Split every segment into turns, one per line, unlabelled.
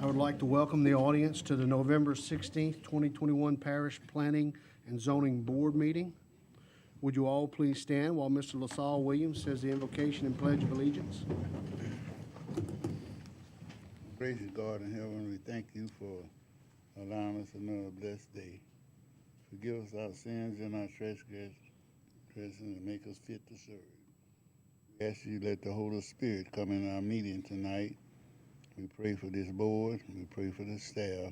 I would like to welcome the audience to the November 16th, 2021 Parish Planning and Zoning Board meeting. Would you all please stand while Mr. LaSalle Williams says the invocation and pledge of allegiance?
Gracious God in heaven, we thank you for allowing us another blessed day. Forgive us our sins and our trespasses and make us fit to serve. We ask you to let the Holy Spirit come in our meeting tonight. We pray for this board, we pray for the staff,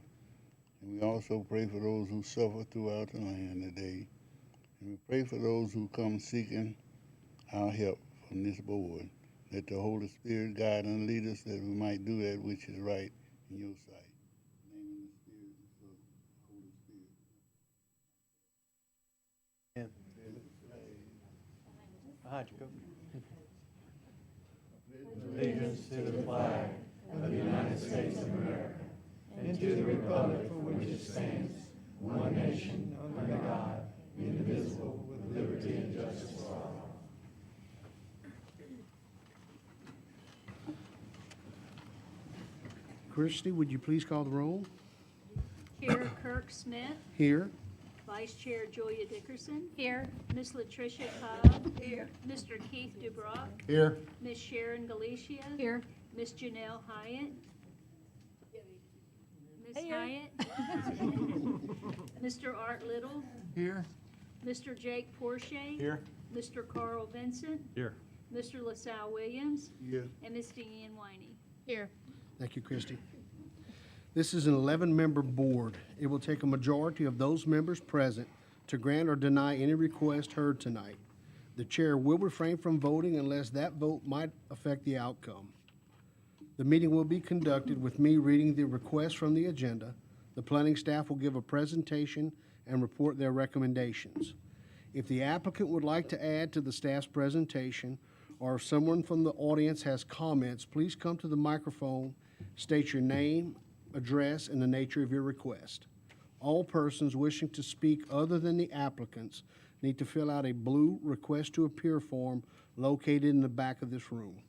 and we also pray for those who suffer throughout the land today. And we pray for those who come seeking our help from this board. Let the Holy Spirit guide and lead us that we might do that which is right in your sight. In the name of the Spirit, and Son, Holy Spirit.
Behind you, go.
Allegiance to the flag of the United States of America and to the republic for which it stands, one nation, under God, indivisible, with liberty and justice for all.
Christy, would you please call the roll?
Chair Kirk Smith,
Here.
Vice Chair Julia Dickerson. Here. Miss Latricia Cobb. Here. Mr. Keith Dubrock.
Here.
Miss Sharon Galicia.
Here.
Miss Janelle Hyatt. Miss
Here.
Hyatt. Mr. Art Little.
Here.
Mr. Jake Porsche.
Here.
Mr. Carl Vincent.
Here.
Mr. LaSalle Williams.
Yeah.
And Miss Deanne Winey.
Here.
Thank you, Christy. This is an 11-member board. It will take a majority of those members present to grant or deny any request heard tonight. The chair will refrain from voting unless that vote might affect the outcome. The meeting will be conducted with me reading the request from the agenda. The planning staff will give a presentation and report their recommendations. If the applicant would like to add to the staff's presentation, or if someone from the audience has comments, please come to the microphone, state your name, address, and the nature of your request. All persons wishing to speak other than the applicants need to fill out a blue request to appear form located in the back of this room.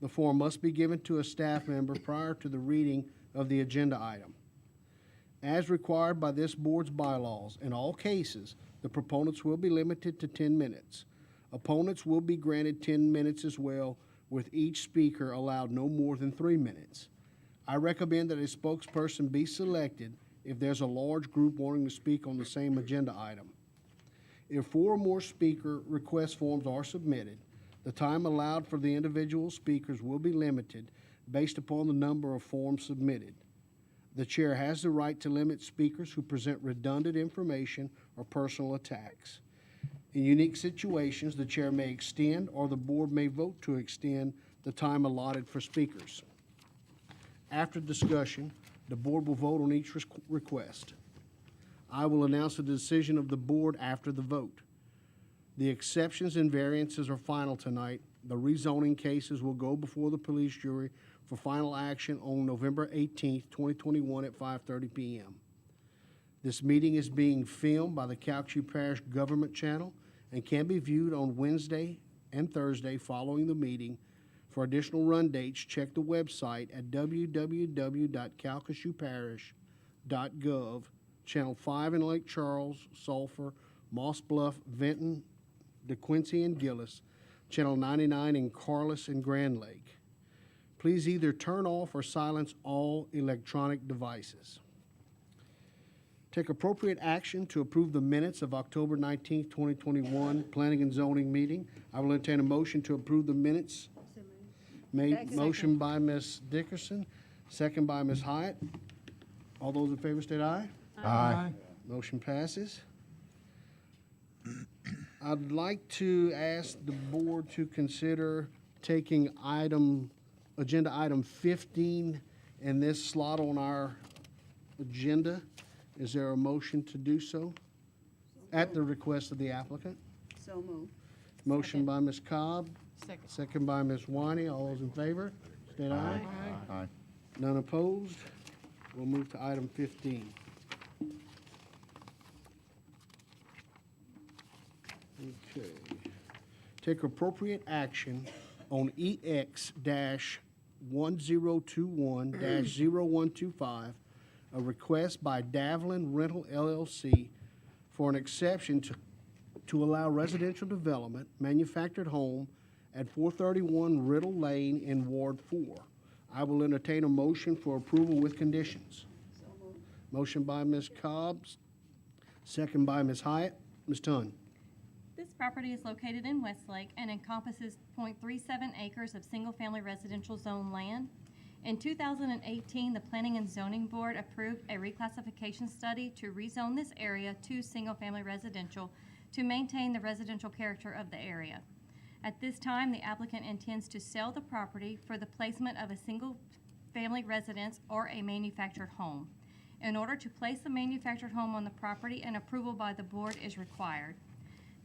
The form must be given to a staff member prior to the reading of the agenda item. As required by this board's bylaws, in all cases, the proponents will be limited to 10 minutes. Opponents will be granted 10 minutes as well, with each speaker allowed no more than 3 minutes. I recommend that a spokesperson be selected if there's a large group wanting to speak on the same agenda item. If 4 or more speaker request forms are submitted, the time allowed for the individual speakers will be limited based upon the number of forms submitted. The chair has the right to limit speakers who present redundant information or personal attacks. In unique situations, the chair may extend or the board may vote to extend the time allotted for speakers. After discussion, the board will vote on each request. I will announce the decision of the board after the vote. The exceptions and variances are final tonight. The rezoning cases will go before the police jury for final action on November 18th, 2021 at 5:30 p.m. This meeting is being filmed by the Calcasieu Parish Government Channel and can be viewed on Wednesday and Thursday following the meeting. For additional run dates, check the website at www.calcasieuParish.gov, Channel 5 in Lake Charles, Sulphur, Moss Bluff, Vinton, DeQuincy, and Gillis, Channel 99 in Carlos and Grand Lake. Please either turn off or silence all electronic devices. Take appropriate action to approve the minutes of October 19th, 2021 Planning and Zoning meeting. I will entertain a motion to approve the minutes. Motion by Ms. Dickerson, second by Ms. Hyatt. All those in favor state aye.
Aye.
Motion passes. I'd like to ask the board to consider taking agenda item 15 in this slot on our agenda. Is there a motion to do so? At the request of the applicant.
So moved.
Motion by Ms. Cobb,
Second.
second by Ms. Winey. All those in favor, state aye.
Aye.
None opposed. We'll move to item 15. Okay. Take appropriate action on EX-, 1021-0125, a request by Davlin Rental LLC for an exception to allow residential development, manufactured home at 431 Riddle Lane in Ward 4. I will entertain a motion for approval with conditions. Motion by Ms. Cobbs, second by Ms. Hyatt. Ms. Tunn.
This property is located in Westlake and encompasses .37 acres of single-family residential zone land. In 2018, the Planning and Zoning Board approved a reclassification study to rezone this area to single-family residential to maintain the residential character of the area. At this time, the applicant intends to sell the property for the placement of a single-family residence or a manufactured home. In order to place a manufactured home on the property, an approval by the board is required.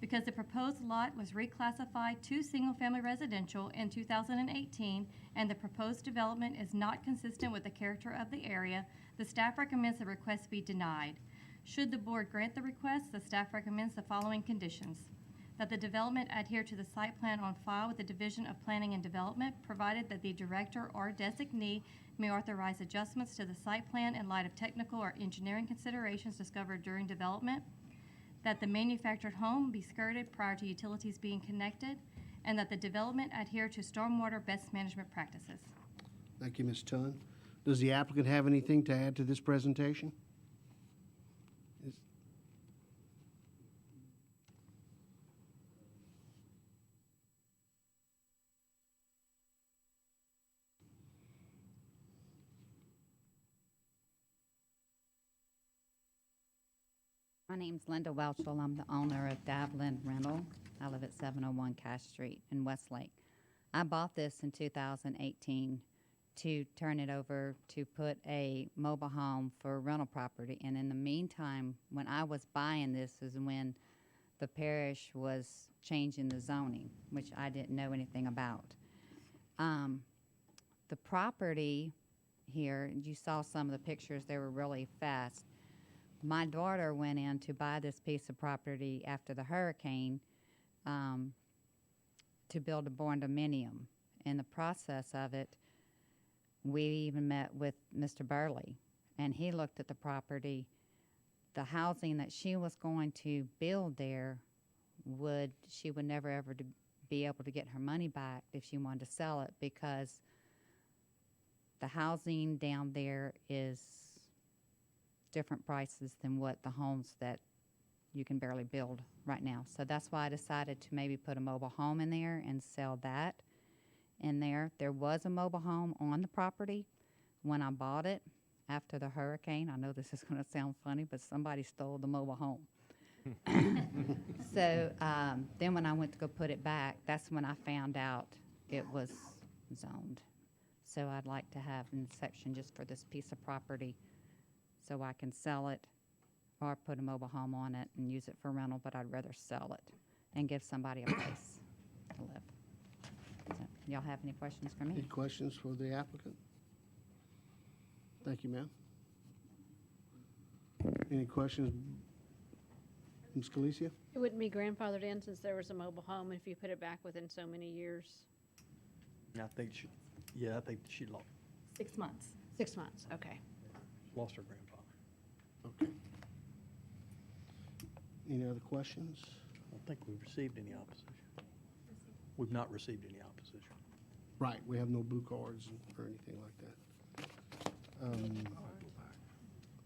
Because the proposed lot was reclassified to single-family residential in 2018 and the proposed development is not consistent with the character of the area, the staff recommends the request be denied. Should the board grant the request, the staff recommends the following conditions: that the development adhere to the site plan on file with the Division of Planning and Development, provided that the director or designee may authorize adjustments to the site plan in light of technical or engineering considerations discovered during development, that the manufactured home be skirted prior to utilities being connected, and that the development adhere to stormwater best management practices.
Thank you, Ms. Tunn. Does the applicant have anything to add to this presentation?
My name's Linda Welchel. I'm the owner of Davlin Rental. I live at 701 Cash Street in Westlake. I bought this in 2018 to turn it over to put a mobile home for rental property. And in the meantime, when I was buying this is when the parish was changing the zoning, which I didn't know anything about. The property here, you saw some of the pictures, they were really fast. My daughter went in to buy this piece of property after the hurricane to build a barn dominium. In the process of it, we even met with Mr. Burley, and he looked at the property. The housing that she was going to build there she would never ever be able to get her money back if she wanted to sell it, because the housing down there is different prices than what the homes that you can barely build right now. So that's why I decided to maybe put a mobile home in there and sell that in there. There was a mobile home on the property when I bought it after the hurricane. I know this is going to sound funny, but somebody stole the mobile home. So then when I went to go put it back, that's when I found out it was zoned. So I'd like to have an section just for this piece of property, so I can sell it or put a mobile home on it and use it for rental, but I'd rather sell it and give somebody a place to live. So, y'all have any questions for
Any
me?
questions for the applicant? Thank you, ma'am. Any questions, Ms. Calcasieu?
It wouldn't be grandfathered in since there was a mobile home if you put it back within so many years.
I think she lost
6 months.
6 months, okay.
her grandfather.
Okay. Any other questions?
I don't think we've received any opposition. We've not received any opposition.
Right, we have no blue cards or anything like that.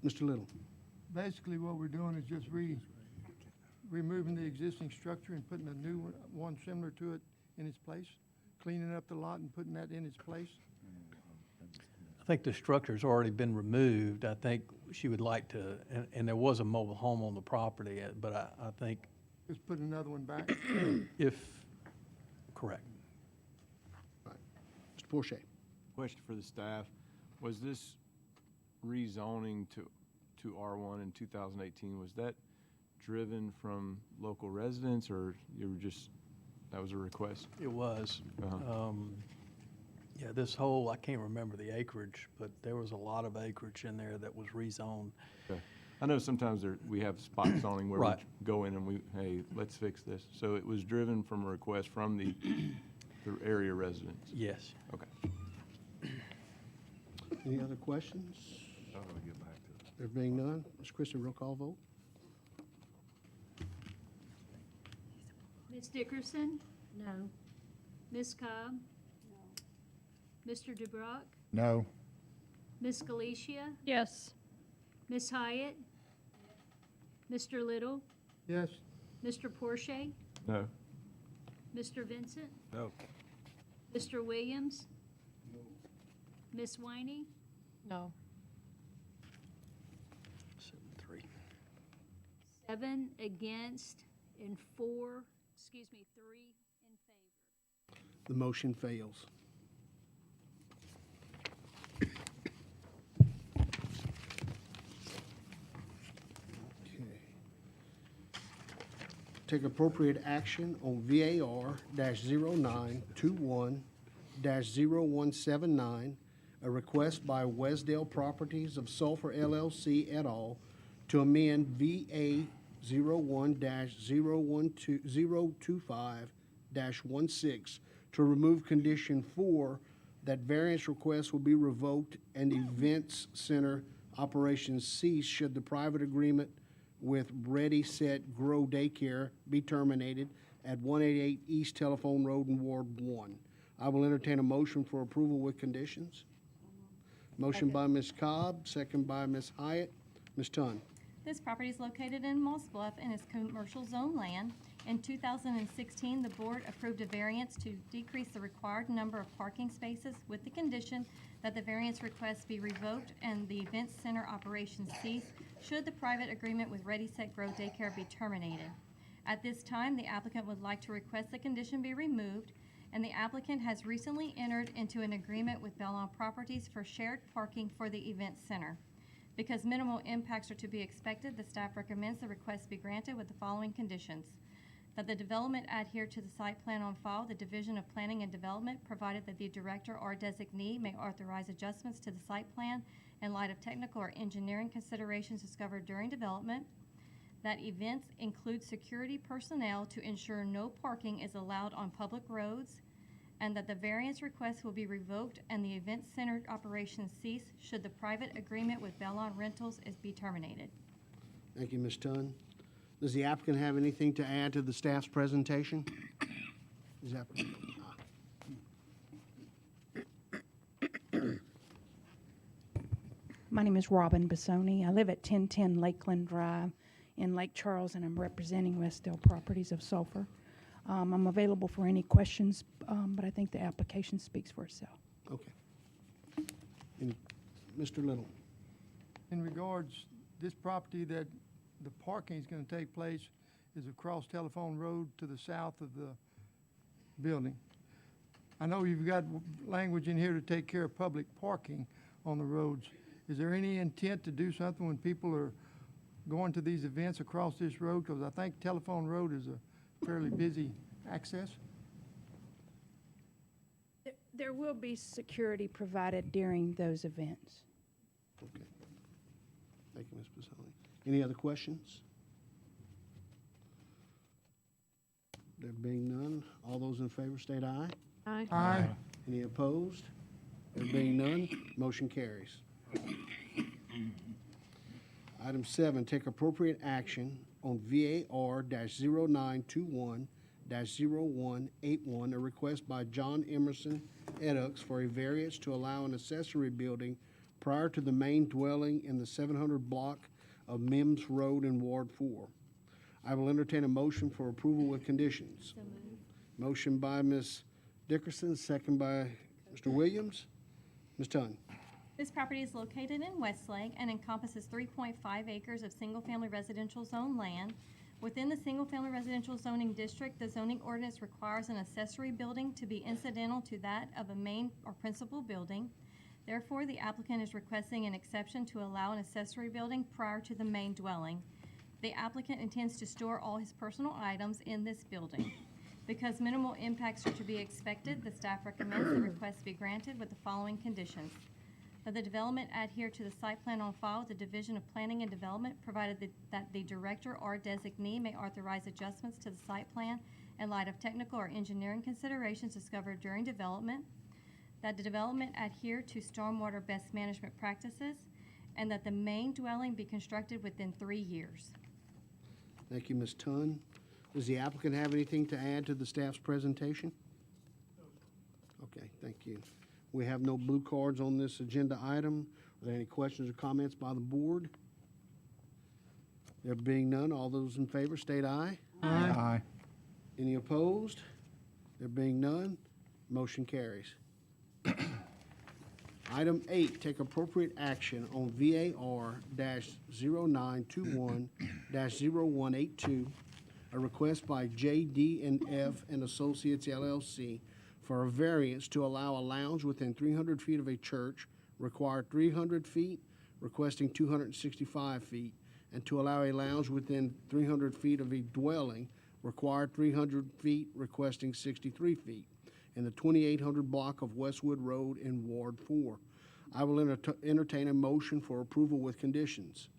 Mr. Little?
Basically, what we're doing is just removing the existing structure and putting a new one similar to it in its place, cleaning up the lot and putting that in its place.
I think the structure's already been removed. I think she would like to, and there was a mobile home on the property, but I think
Just put another one back.
if, correct.
Right. Mr. Porcher?
Question for the staff. Was this rezoning to R1 in 2018, was that driven from local residents, or you were just, that was a request?
It was.
Uh-huh.
Yeah, this whole, I can't remember the acreage, but there was a lot of acreage in there that was rezoned.
Okay. I know sometimes we have spot zoning where
Right.
we go in and hey, let's fix this. So it was driven from a request from the area residents?
Yes.
Okay.
Any other questions?
I don't want to get back to it.
There being none, Ms. Christie, roll call vote.
Ms. Dickerson?
No.
Ms. Cobb? No. Mr. DeBrock?
No.
Ms. Galicia?
Yes.
Ms. Hyatt? Mr. Little?
Yes.
Mr. Porsche?
No.
Mr. Vincent?
No.
Mr. Williams? Ms. Winey?
No.
7-3.
7 against and 3 in favor.
The motion fails. Okay. Take appropriate action on VAR-0921-0179, a request by Wesdale Properties of Sulphur LLC et al. To amend VA 01-025-16 to remove condition 4 that variance requests will be revoked and events center operations cease should the private agreement with Ready, Set, Grow Daycare be terminated at 188 East Telephone Road in Ward 1. I will entertain a motion for approval with conditions. Motion by Ms. Cobb, second by Ms. Hyatt. Ms. Tunn.
This property is located in Moss Bluff and is commercial zone land. In 2016, the board approved a variance to decrease the required number of parking spaces with the condition that the variance request be revoked and the event center operations cease should the private agreement with Ready, Set, Grow Daycare be terminated. At this time, the applicant would like to request the condition be removed, and the applicant has recently entered into an agreement with Bellon Properties for shared parking for the event center. Because minimal impacts are to be expected, the staff recommends the request be granted with the following conditions: that the development adhere to the site plan on file, the Division of Planning and Development, provided that the director or designee may authorize adjustments to the site plan in light of technical or engineering considerations discovered during development, that events include security personnel to ensure no parking is allowed on public roads, and that the variance request will be revoked and the event center operations cease should the private agreement with Bellon Rentals be terminated.
Thank you, Ms. Tunn. Does the applicant have anything to add to the staff's presentation? Is that-
My name is Robin Bissoni. I live at 1010 Lakeland Drive in Lake Charles, and I'm representing Westdale Properties of Sulphur. I'm available for any questions, but I think the application speaks for itself.
Okay. And Mr. Little.
In regards, this property that the parking is gonna take place is across Telephone Road to the south of the building. I know you've got language in here to take care of public parking on the roads. Is there any intent to do something when people are going to these events across this road? Because I think Telephone Road is a fairly busy access.
There will be security provided during those events.
Okay. Thank you, Ms. Bissoni. Any other questions? There being none, all those in favor state aye.
Aye.
Aye.
Any opposed? There being none, motion carries. Item 7, take appropriate action on VAR-0921-0181, a request by John Emerson Edux for a variance to allow an accessory building prior to the main dwelling in the 700 block of Mims Road in Ward 4. I will entertain a motion for approval with conditions. Motion by Ms. Dickerson, second by Mr. Williams. Ms. Tunn.
This property is located in Westlake and encompasses 3.5 acres of single-family residential zone land. Within the single-family residential zoning district, the zoning ordinance requires an accessory building to be incidental to that of a main or principal building. Therefore, the applicant is requesting an exception to allow an accessory building prior to the main dwelling. The applicant intends to store all his personal items in this building. Because minimal impacts are to be expected, the staff recommends the request be granted with the following conditions: that the development adhere to the site plan on file with the Division of Planning and Development, provided that the director or designee may authorize adjustments to the site plan in light of technical or engineering considerations discovered during development, that the development adhere to stormwater best management practices, and that the main dwelling be constructed within 3 years.
Thank you, Ms. Tunn. Does the applicant have anything to add to the staff's presentation? Okay, thank you. We have no blue cards on this agenda item. Are there any questions or comments by the board? There being none, all those in favor state aye.
Aye.
Any opposed? There being none, motion carries. Item 8, take appropriate action on VAR-0921-0182, a request by JD&F and Associates LLC for a variance to allow a lounge within 300 feet of a church, required 300 feet, requesting 265 feet, and to allow a lounge within 300 feet of a dwelling, required 300 feet, requesting 63 feet, in the 2800 block of Westwood Road in Ward 4. I will entertain a motion for approval with conditions.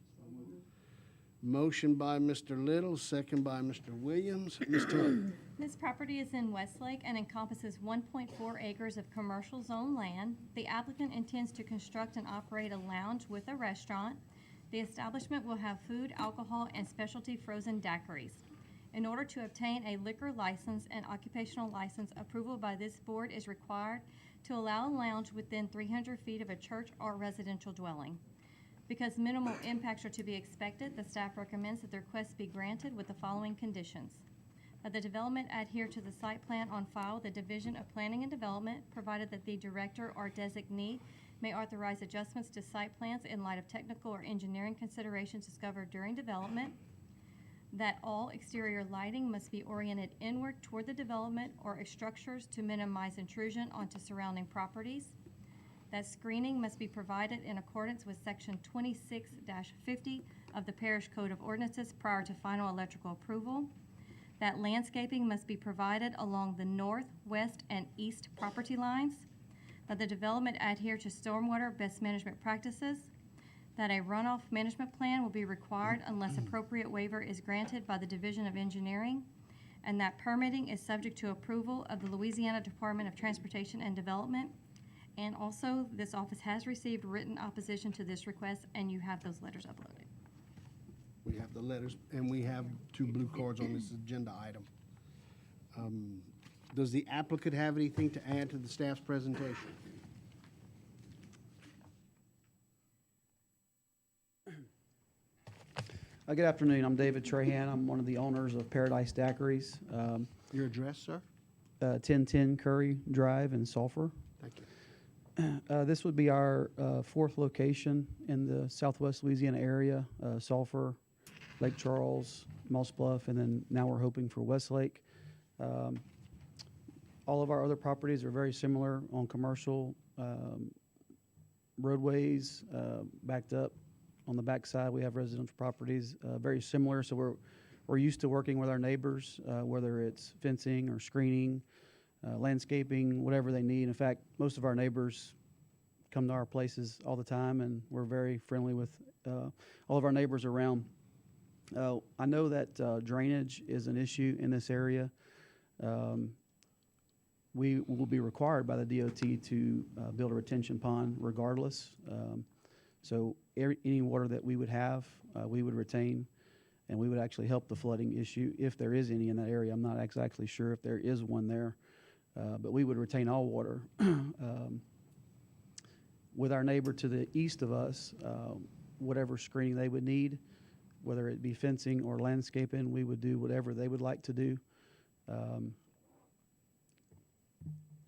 Motion by Mr. Little, second by Mr. Williams. Ms. Tunn.
This property is in Westlake and encompasses 1.4 acres of commercial zone land. The applicant intends to construct and operate a lounge with a restaurant. The establishment will have food, alcohol, and specialty frozen daiquiris. In order to obtain a liquor license and occupational license, approval by this board is required to allow a lounge within 300 feet of a church or residential dwelling. Because minimal impacts are to be expected, the staff recommends that the request be granted with the following conditions: that the development adhere to the site plan on file with the Division of Planning and Development, provided that the director or designee may authorize adjustments to site plans in light of technical or engineering considerations discovered during development, that all exterior lighting must be oriented inward toward the development or structures to minimize intrusion onto surrounding properties, that screening must be provided in accordance with Section 26-50 of the Parish Code of Ordinances prior to final electrical approval, that landscaping must be provided along the north, west, and east property lines, that the development adhere to stormwater best management practices, that a runoff management plan will be required unless appropriate waiver is granted by the Division of Engineering, and that permitting is subject to approval of the Louisiana Department of Transportation and Development. And also, this office has received written opposition to this request, and you have those letters uploaded.
We have the letters, and we have 2 blue cards on this agenda item. Does the applicant have anything to add to the staff's presentation?
Good afternoon. I'm David Trahan. I'm one of the owners of Paradise Daiquiris,
Your address, sir?
1010 Curry Drive in Sulphur.
Thank you.
This would be our 4th location in the southwest Louisiana area, Sulphur, Lake Charles, Moss Bluff, and then now we're hoping for Westlake. All of our other properties are very similar on commercial roadways, backed up. On the backside, we have residential properties, very similar. So we're used to working with our neighbors, whether it's fencing or screening, landscaping, whatever they need. In fact, most of our neighbors come to our places all the time, and we're very friendly with all of our neighbors around. I know that drainage is an issue in this area. We will be required by the DOT to build a retention pond regardless. So any water that we would have, we would retain, and we would actually help the flooding issue if there is any in that area. I'm not exactly sure if there is one there, but we would retain all water. With our neighbor to the east of us, whatever screening they would need, whether it be fencing or landscaping, we would do whatever they would like to do.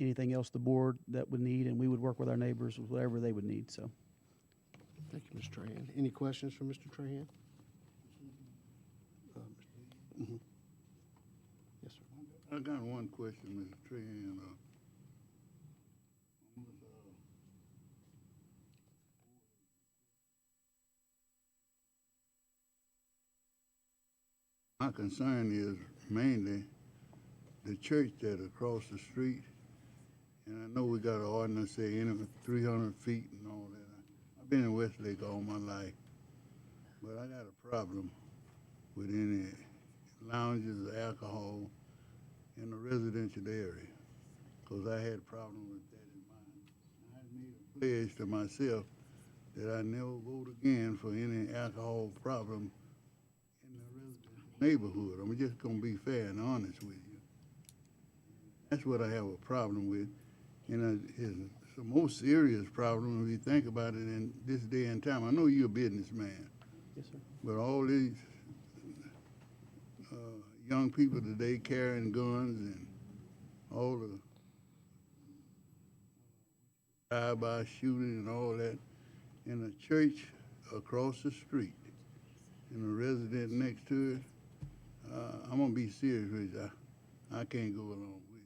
Anything else the board that would need, and we would work with our neighbors with whatever they would need. So.
Thank you, Mr. Trahan. Any questions for Mr. Trahan? Yes, sir.
I got one question, Mr. Trahan. My concern is mainly the church that across the street, and I know we got an ordinance saying 300 feet and all that. I've been in Westlake all my life, but I got a problem with any lounges or alcohol in the residential area, because I had a problem with that in mine. pledge to myself that I never vote again for any alcohol problem in the residential neighborhood. I'm just gonna be fair and honest with you. That's what I have a problem with. And it's the most serious problem if you think about it in this day and time. I know you're a businessman,
Yes, sir.
but all these young people today carrying guns and all the drive-by shooting and all that in a church across the street and a resident next to it, I'm gonna be serious with you. I can't go along with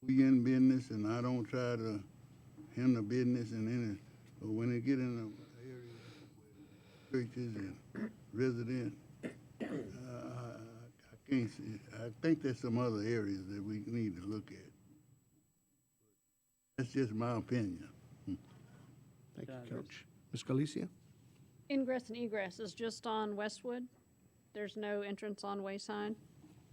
it. We in business, and I don't try to hinder business and any, but when they get in the areas where churches and residents, I can't see. I think there's some other areas that we need to look at. That's just my opinion.
Thank you, Coach. Ms. Galicia?
Ingress and egress is just on Westwood? There's no entrance on Wayside?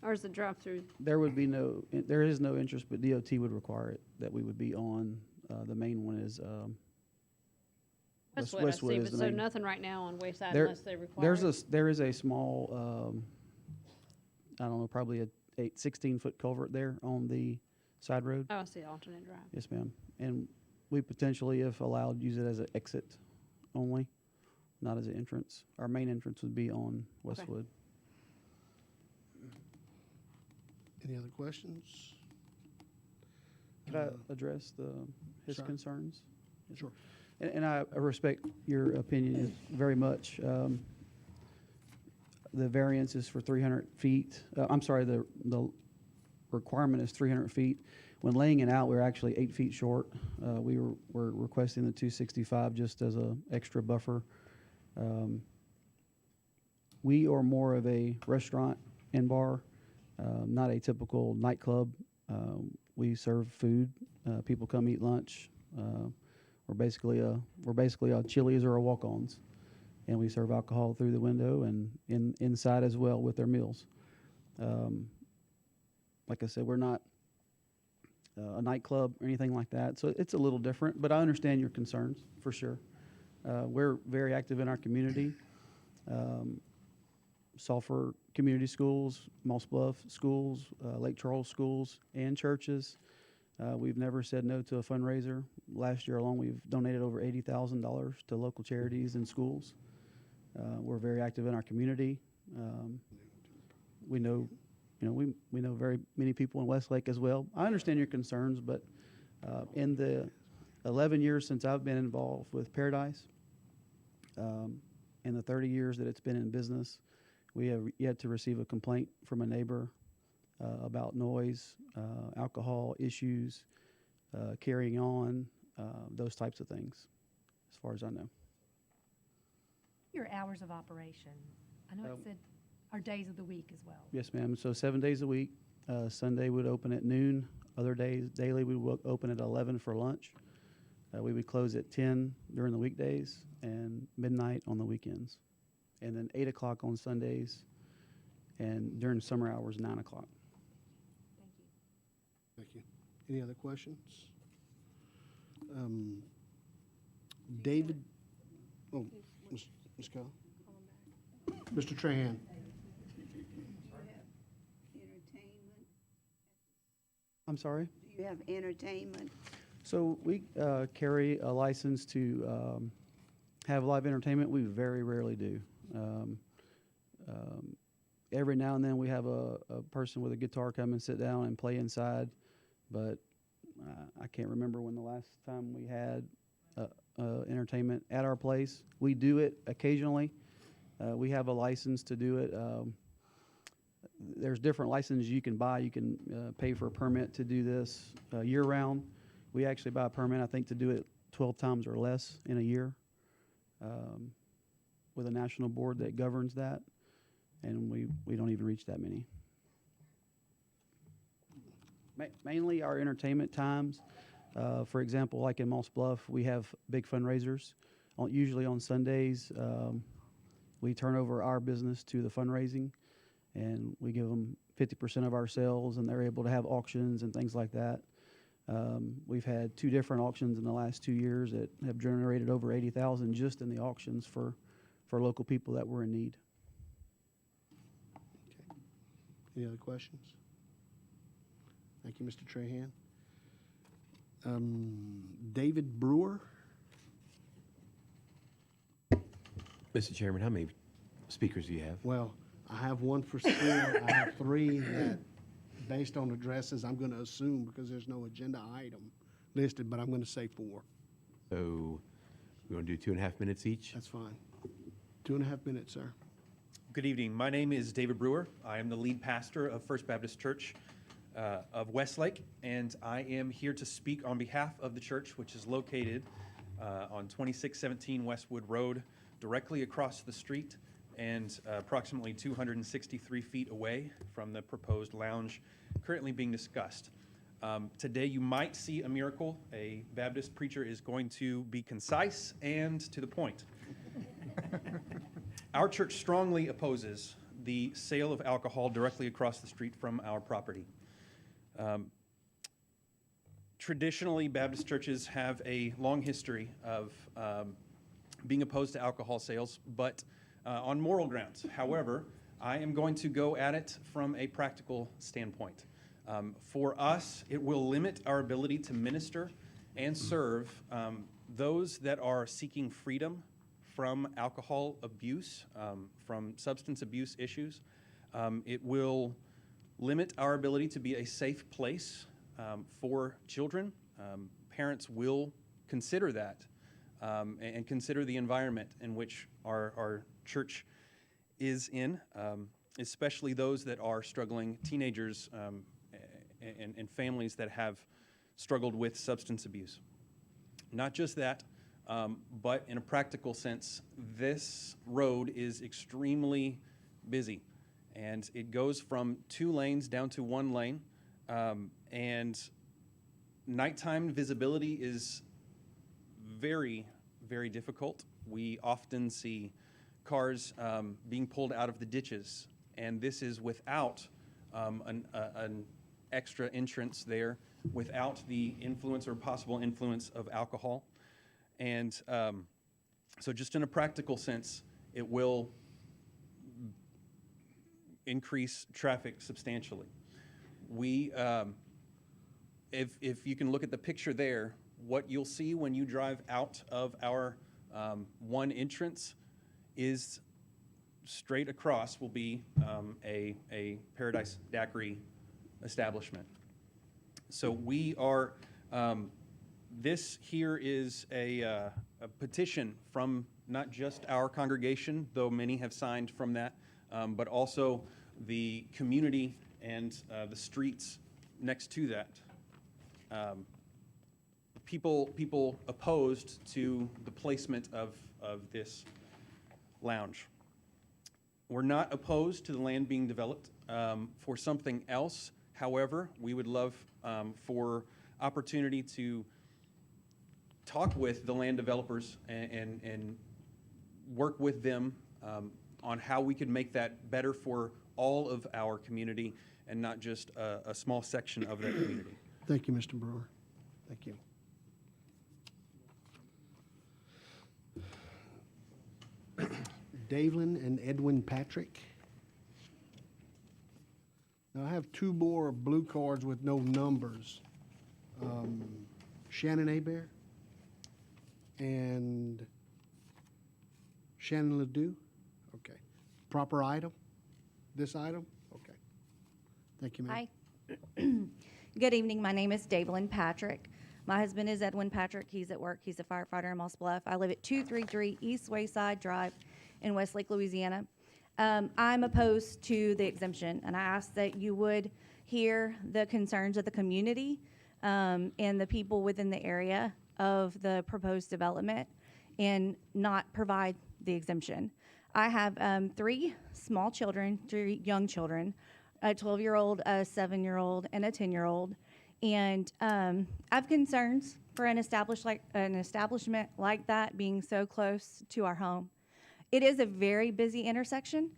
Or is it drive-through?
There is no interest, but DOT would require it, that we would be on. The main one is,
Westwood, I see, but so nothing right now on Wayside
There-
unless they require it?
There is a small, I don't know, probably a 16-foot culvert there on the side road.
Oh, I see, alternate drive.
Yes, ma'am. And we potentially, if allowed, use it as an exit only, not as an entrance. Our main entrance would be on Westwood.
Any other questions?
Could I address his
Sure.
concerns? Yes,
Sure.
And I respect your opinion very much. The variance is for 300 feet. I'm sorry, the requirement is 300 feet. When laying it out, we're actually 8 feet short. We're requesting the 265 just as a extra buffer. We are more of a restaurant and bar, not a typical nightclub. We serve food. People come eat lunch. We're basically a Chili's or a Walk-Ons, and we serve alcohol through the window and inside as well with their meals. Like I said, we're not a nightclub or anything like that, so it's a little different. But I understand your concerns for sure. We're very active in our community. Sulphur Community Schools, Moss Bluff Schools, Lake Charles Schools, and churches. We've never said no to a fundraiser. Last year alone, we've donated over $80,000 to local charities and schools. We're very active in our community. We know very many people in Westlake as well. I understand your concerns, but in the 11 years since I've been involved with Paradise, in the 30 years that it's been in business, we have yet to receive a complaint from a neighbor about noise, alcohol issues, carrying on, those types of things, as far as I know.
Your hours of operation, I know it said our days of the week as well.
Yes, ma'am. So 7 days a week. Sunday would open at noon. Other days, daily, we would open at 11 for lunch. We would close at 10 during the weekdays and midnight on the weekends. And then 8 o'clock on Sundays, and during summer hours, 9 o'clock.
Thank you.
Thank you. Any other questions? David, Ms. Keller? Mr. Trahan?
Entertainment?
I'm sorry?
Do you have entertainment?
So we carry a license to have live entertainment. We very rarely do. Every now and then we have a person with a guitar come and sit down and play inside, but I can't remember when the last time we had entertainment at our place. We do it occasionally. We have a license to do it. There's different licenses you can buy. You can pay for a permit to do this year-round. We actually buy a permit, I think, to do it 12 times or less in a year with a national board that governs that, and we don't even reach that many. Mainly our entertainment times. For example, like in Moss Bluff, we have big fundraisers. Usually on Sundays, we turn over our business to the fundraising, and we give them 50% of our sales, and they're able to have auctions and things like that. We've had 2 different auctions in the last 2 years that have generated over 80,000 just in the auctions for local people that were in need.
Any other questions? Thank you, Mr. Trahan. David Brewer?
Mr. Chairman, how many speakers do you have?
Well, I have one for sale. I have 3 that, based on addresses, I'm going to assume because there's no agenda item listed, but I'm going to say 4.
So we're going to do 2.5 minutes each?
That's fine. 2.5 minutes, sir.
Good evening. My name is David Brewer. I am the lead pastor of First Baptist Church of Westlake, and I am here to speak on behalf of the church, which is located on 2617 Westwood Road, directly across the street and approximately 263 feet away from the proposed lounge currently being discussed. Today you might see a miracle. A Baptist preacher is going to be concise and to the point. Our church strongly opposes the sale of alcohol directly across the street from our property. Traditionally, Baptist churches have a long history of being opposed to alcohol sales, but on moral grounds. However, I am going to go at it from a practical standpoint. For us, it will limit our ability to minister and serve those that are seeking freedom from alcohol abuse, from substance abuse issues. It will limit our ability to be a safe place for children. Parents will consider that and consider the environment in which our church is in, especially those that are struggling, teenagers and families that have struggled with substance abuse. Not just that, but in a practical sense, this road is extremely busy, and it goes from 2 lanes down to 1 lane, and nighttime visibility is very, very difficult. We often see cars being pulled out of the ditches, and this is without an extra entrance there, without the influence or possible influence of alcohol. And so just in a practical sense, it will increase traffic substantially. We, if you can look at the picture there, what you'll see when you drive out of our 1 entrance is straight across will be a Paradise Daiquiri establishment. So we are, this here is a petition from not just our congregation, though many have signed from that, but also the community and the streets next to that. People opposed to the placement of this lounge. We're not opposed to the land being developed for something else. However, we would love for opportunity to talk with the land developers and work with them on how we could make that better for all of our community and not just a small section of that community.
Thank you, Mr. Brewer. Thank you. Davlin and Edwin Patrick. Now, I have 2 more blue cards with no numbers. Shannon Hebert and Shannon Ledoux. Okay. Proper item? This item? Okay. Thank you, ma'am.
Hi. Good evening. My name is Davlin Patrick. My husband is Edwin Patrick. He's at work. He's a firefighter in Moss Bluff. I live at 233 East Wayside Drive in Westlake, Louisiana. I'm opposed to the exemption, and I ask that you would hear the concerns of the community and the people within the area of the proposed development and not provide the exemption. I have 3 small children, 3 young children, a 12-year-old, a 7-year-old, and a 10-year-old. And I have concerns for an establishment like that being so close to our home. It is a very busy intersection.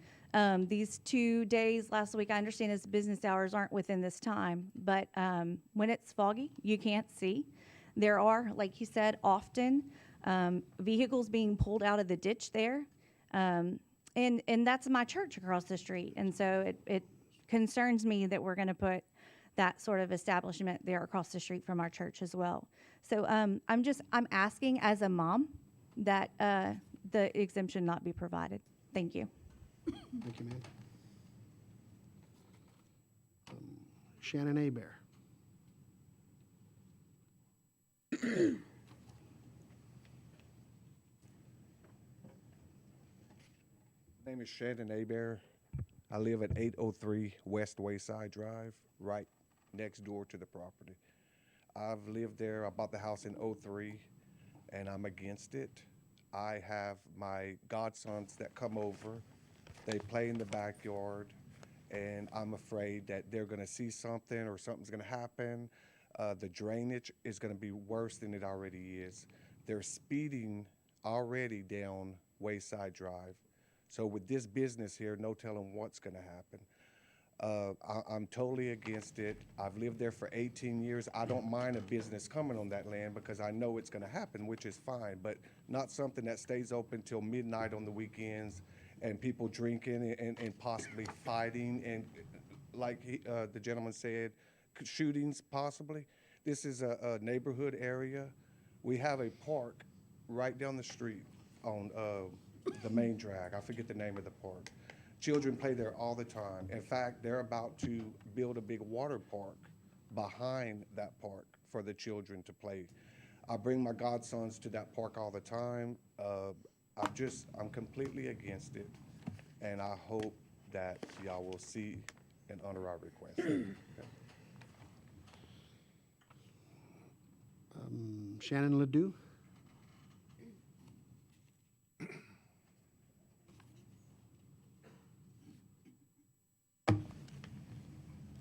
These 2 days last week, I understand his business hours aren't within this time, but when it's foggy, you can't see. There are, like you said, often vehicles being pulled out of the ditch there. And that's my church across the street. And so it concerns me that we're going to put that sort of establishment there across the street from our church as well. So I'm asking as a mom that the exemption not be provided. Thank you.
Thank you, ma'am. Shannon Abear.
My name is Shannon Abear. I live at 803 West Wayside Drive, right next door to the property. I've lived there, I bought the house in '03, and I'm against it. I have my godsons that come over. They play in the backyard, and I'm afraid that they're gonna see something or something's gonna happen. The drainage is gonna be worse than it already is. They're speeding already down Wayside Drive. So with this business here, no telling what's gonna happen. I'm totally against it. I've lived there for 18 years. I don't mind a business coming on that land because I know it's gonna happen, which is fine, but not something that stays open till midnight on the weekends and people drinking and possibly fighting and, like the gentleman said, shootings possibly. This is a neighborhood area. We have a park right down the street on the main drag. I forget the name of the park. Children play there all the time. In fact, they're about to build a big water park behind that park for the children to play. I bring my godsons to that park all the time. I'm completely against it, and I hope that y'all will see and honor our request. Okay.
Shannon Ledoux.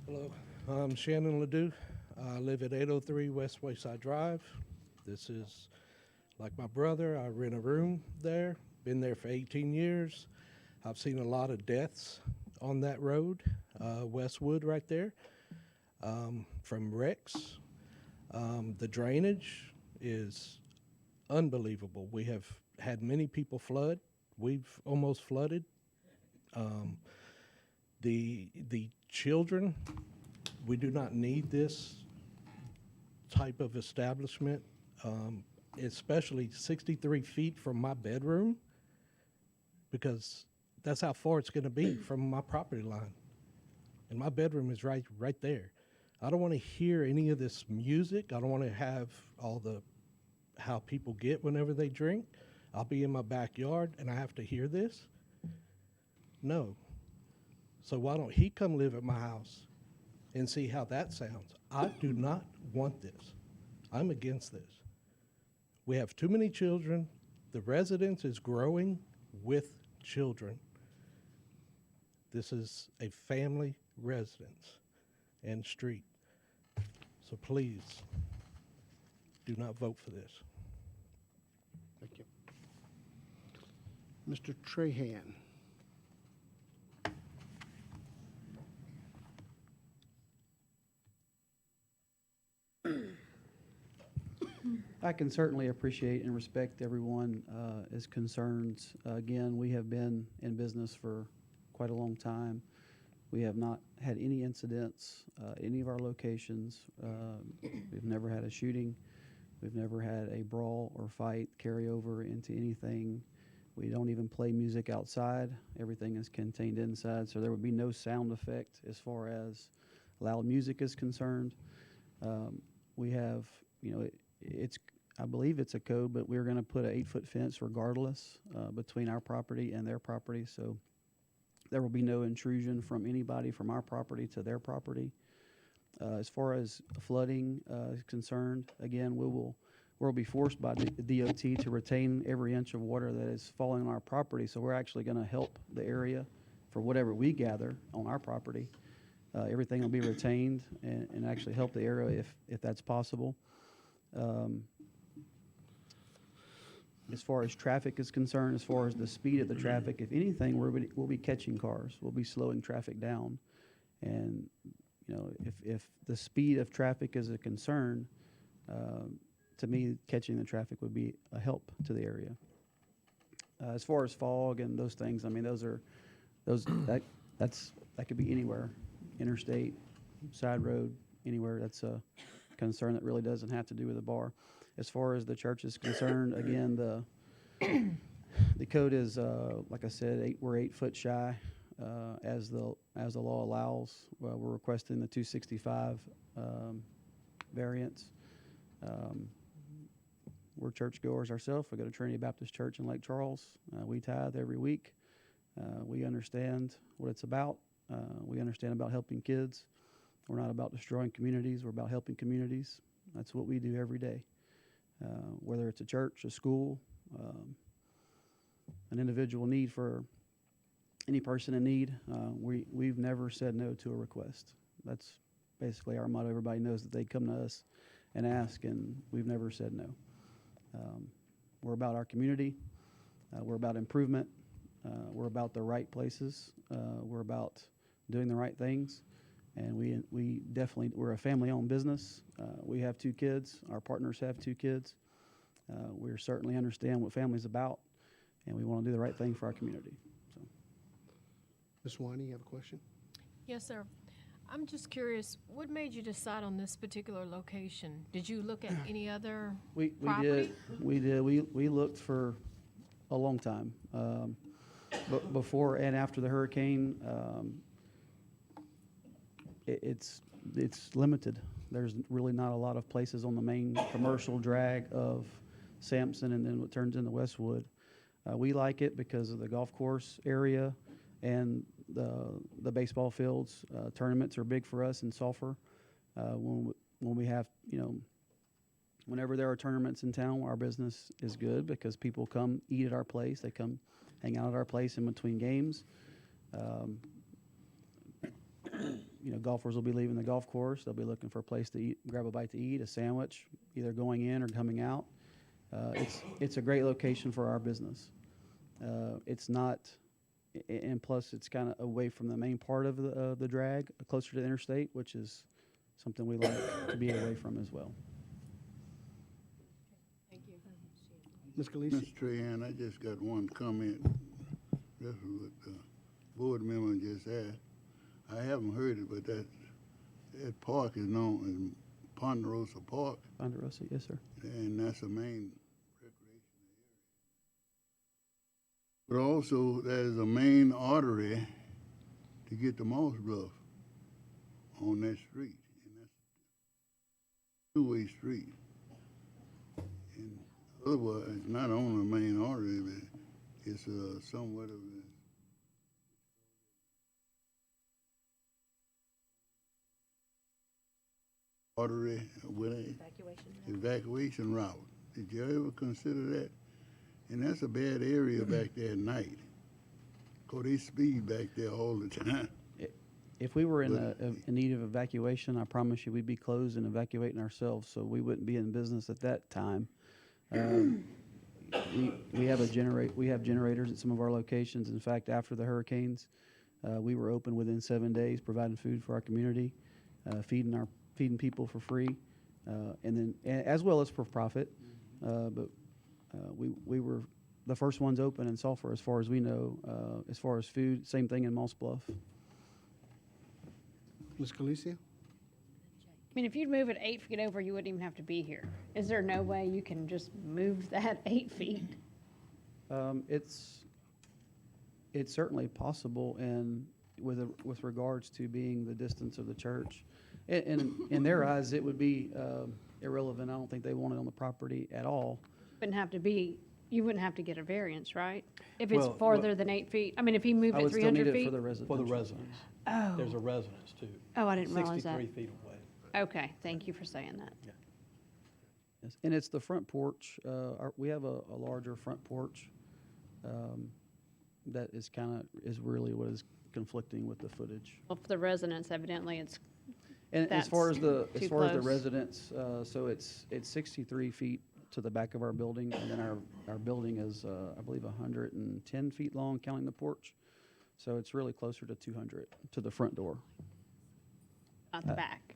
Hello, I'm Shannon Ledoux. I live at 803 West Wayside Drive. This is like my brother. I rent a room there, been there for 18 years. I've seen a lot of deaths on that road, Westwood right there, from wrecks. The drainage is unbelievable. We have had many people flood. We've almost flooded. The children, we do not need this type of establishment, especially 63 feet from my bedroom, because that's how far it's going to be from my property line. And my bedroom is right there. I don't want to hear any of this music. I don't want to have how people get whenever they drink. I'll be in my backyard and I have to hear this. No. So why don't he come live at my house and see how that sounds? I do not want this. I'm against this. We have too many children. The residence is growing with children. This is a family residence and street. So please, do not vote for this.
Thank you. Mr. Trahan.
I can certainly appreciate and respect everyone's concerns. Again, we have been in business for quite a long time. We have not had any incidents, any of our locations. We've never had a shooting. We've never had a brawl or fight carry over into anything. We don't even play music outside. Everything is contained inside, so there would be no sound effect as far as loud music is concerned. We have, I believe it's a code, but we're going to put an 8-foot fence regardless between our property and their property. So there will be no intrusion from anybody from our property to their property. As far as flooding is concerned, again, we'll be forced by the DOT to retain every inch of water that is falling on our property. So we're actually going to help the area for whatever we gather on our property. Everything will be retained and actually help the area if that's possible. as far as traffic is concerned, as far as the speed of the traffic, if anything, we'll be catching cars. We'll be slowing traffic down. And, you know, if the speed of traffic is a concern, to me, catching the traffic would be a help to the area. As far as fog and those things, I mean, that could be anywhere, interstate, side road, anywhere. That's a concern that really doesn't have to do with the bar. As far as the church is concerned, again, the code is, like I said, we're 8 foot shy, as the law allows. We're requesting the 265 variance. We're churchgoers ourselves. We go to Trinity Baptist Church in Lake Charles. We tithe every week. We understand what it's about. We understand about helping kids. We're not about destroying communities. We're about helping communities. That's what we do every day. Whether it's a church, a school, an individual need for any person in need, we've never said no to a request. That's basically our motto. Everybody knows that they come to us and ask, and we've never said no. We're about our community. We're about improvement. We're about the right places. We're about doing the right things. And we're a family-owned business. We have 2 kids. Our partners have 2 kids. We certainly understand what family's about, and we want to do the right thing for our community. So.
Ms. Winey, you have a question?
Yes, sir. I'm just curious, what made you decide on this particular location? Did you look at any other property?
We did. We looked for a long time. But before and after the hurricane, it's limited. There's really not a lot of places on the main commercial drag of Sampson and then what turns into Westwood. We like it because of the golf course area and the baseball fields. Tournaments are big for us in Sulphur. When we have, whenever there are tournaments in town, our business is good because people come eat at our place. They come hang out at our place in between games. Golfers will be leaving the golf course. They'll be looking for a place to eat, grab a bite to eat, a sandwich, either going in or coming out. It's a great location for our business. It's not, and plus it's kind of away from the main part of the drag, closer to the interstate, which is something we like to be away from as well.
Thank you.
Ms. Calcasieu?
Mr. Trahan, I just got one comment. That's what the board member just asked. I haven't heard it, but that park is known as Ponderosa Park.
Ponderosa, yes, sir.
And that's the main recreation area. But also, there's a main artery to get to Moss Bluff on that street. And that's a two-way street. And otherwise, it's not on the main artery, but it's somewhat of a artery with a evacuation route. Did you ever consider that? And that's a bad area back there at night. 'Cause they speed back there all the time.
If we were in need of evacuation, I promise you we'd be closed and evacuating ourselves, so we wouldn't be in business at that time. We have generators at some of our locations. In fact, after the hurricanes, we were open within 7 days, providing food for our community, feeding people for free, and then as well as for profit. But we were the first ones open in Sulphur, as far as we know. As far as food, same thing in Moss Bluff.
Ms. Calcasieu?
I mean, if you'd move it 8 feet over, you wouldn't even have to be here. Is there no way you can just move that 8 feet?
It's certainly possible, and with regards to being the distance of the church, and in their eyes, it would be irrelevant. I don't think they want it on the property at all.
You wouldn't have to get a variance, right? If it's farther than 8 feet? I mean, if he moved it 300 feet?
For the residents.
For the residents.
Oh.
There's a residence too.
Oh, I didn't realize that.
63 feet away.
Okay, thank you for saying that.
Yes. And it's the front porch. We have a larger front porch that is really what is conflicting with the footage.
Well, for the residents, evidently, it's
And as far as the
too close.
residents, so it's 63 feet to the back of our building, and then our building is, I believe, 110 feet long, counting the porch. So it's really closer to 200 to the front door.
Not the back.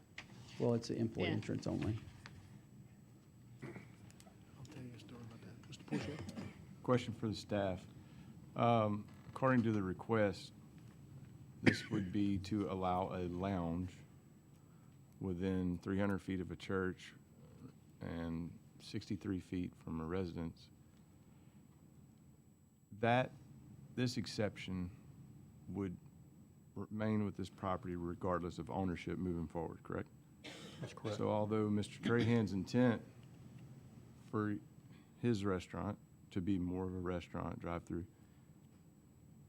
Well, it's an employee
Yeah.
entrance only.
I'll tell you a story about that. Mr. Porsche?
Question for the staff. According to the request, this would be to allow a lounge within 300 feet of a church and 63 feet from a residence. This exception would remain with this property regardless of ownership moving forward, correct?
That's correct.
So although Mr. Trahan's intent for his restaurant to be more of a restaurant, drive-through,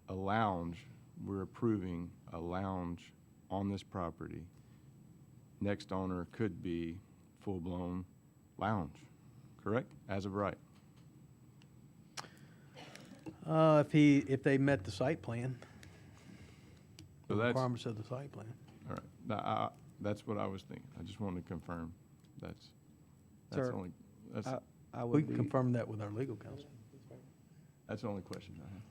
a lounge, we're approving a lounge on this property. Next owner could be full-blown lounge, correct? As of right.
If they met the site plan,
So
the
that's,
requirements of the site plan.
all right. Now, that's what I was thinking. I just wanted to confirm that's
Sir,
only, that's,
I
We
would
can
be,
confirm that with our legal counsel.
that's the only question I have.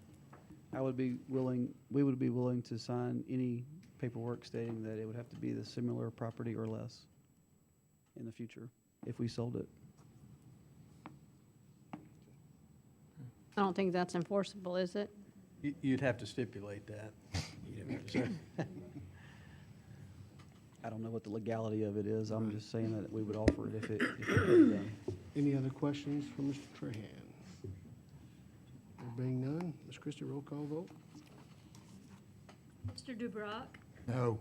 I would be willing, we would be willing to sign any paperwork stating that it would have to be the similar property or less in the future if we sold it.
I don't think that's enforceable, is it?
You'd have to stipulate that. You'd have to say-
I don't know what the legality of it is. I'm just saying that we would offer it if it could be done.
Any other questions for Mr. Trahan? There being none, Ms. Christie, roll call vote.
Mr. DeBrock,
No.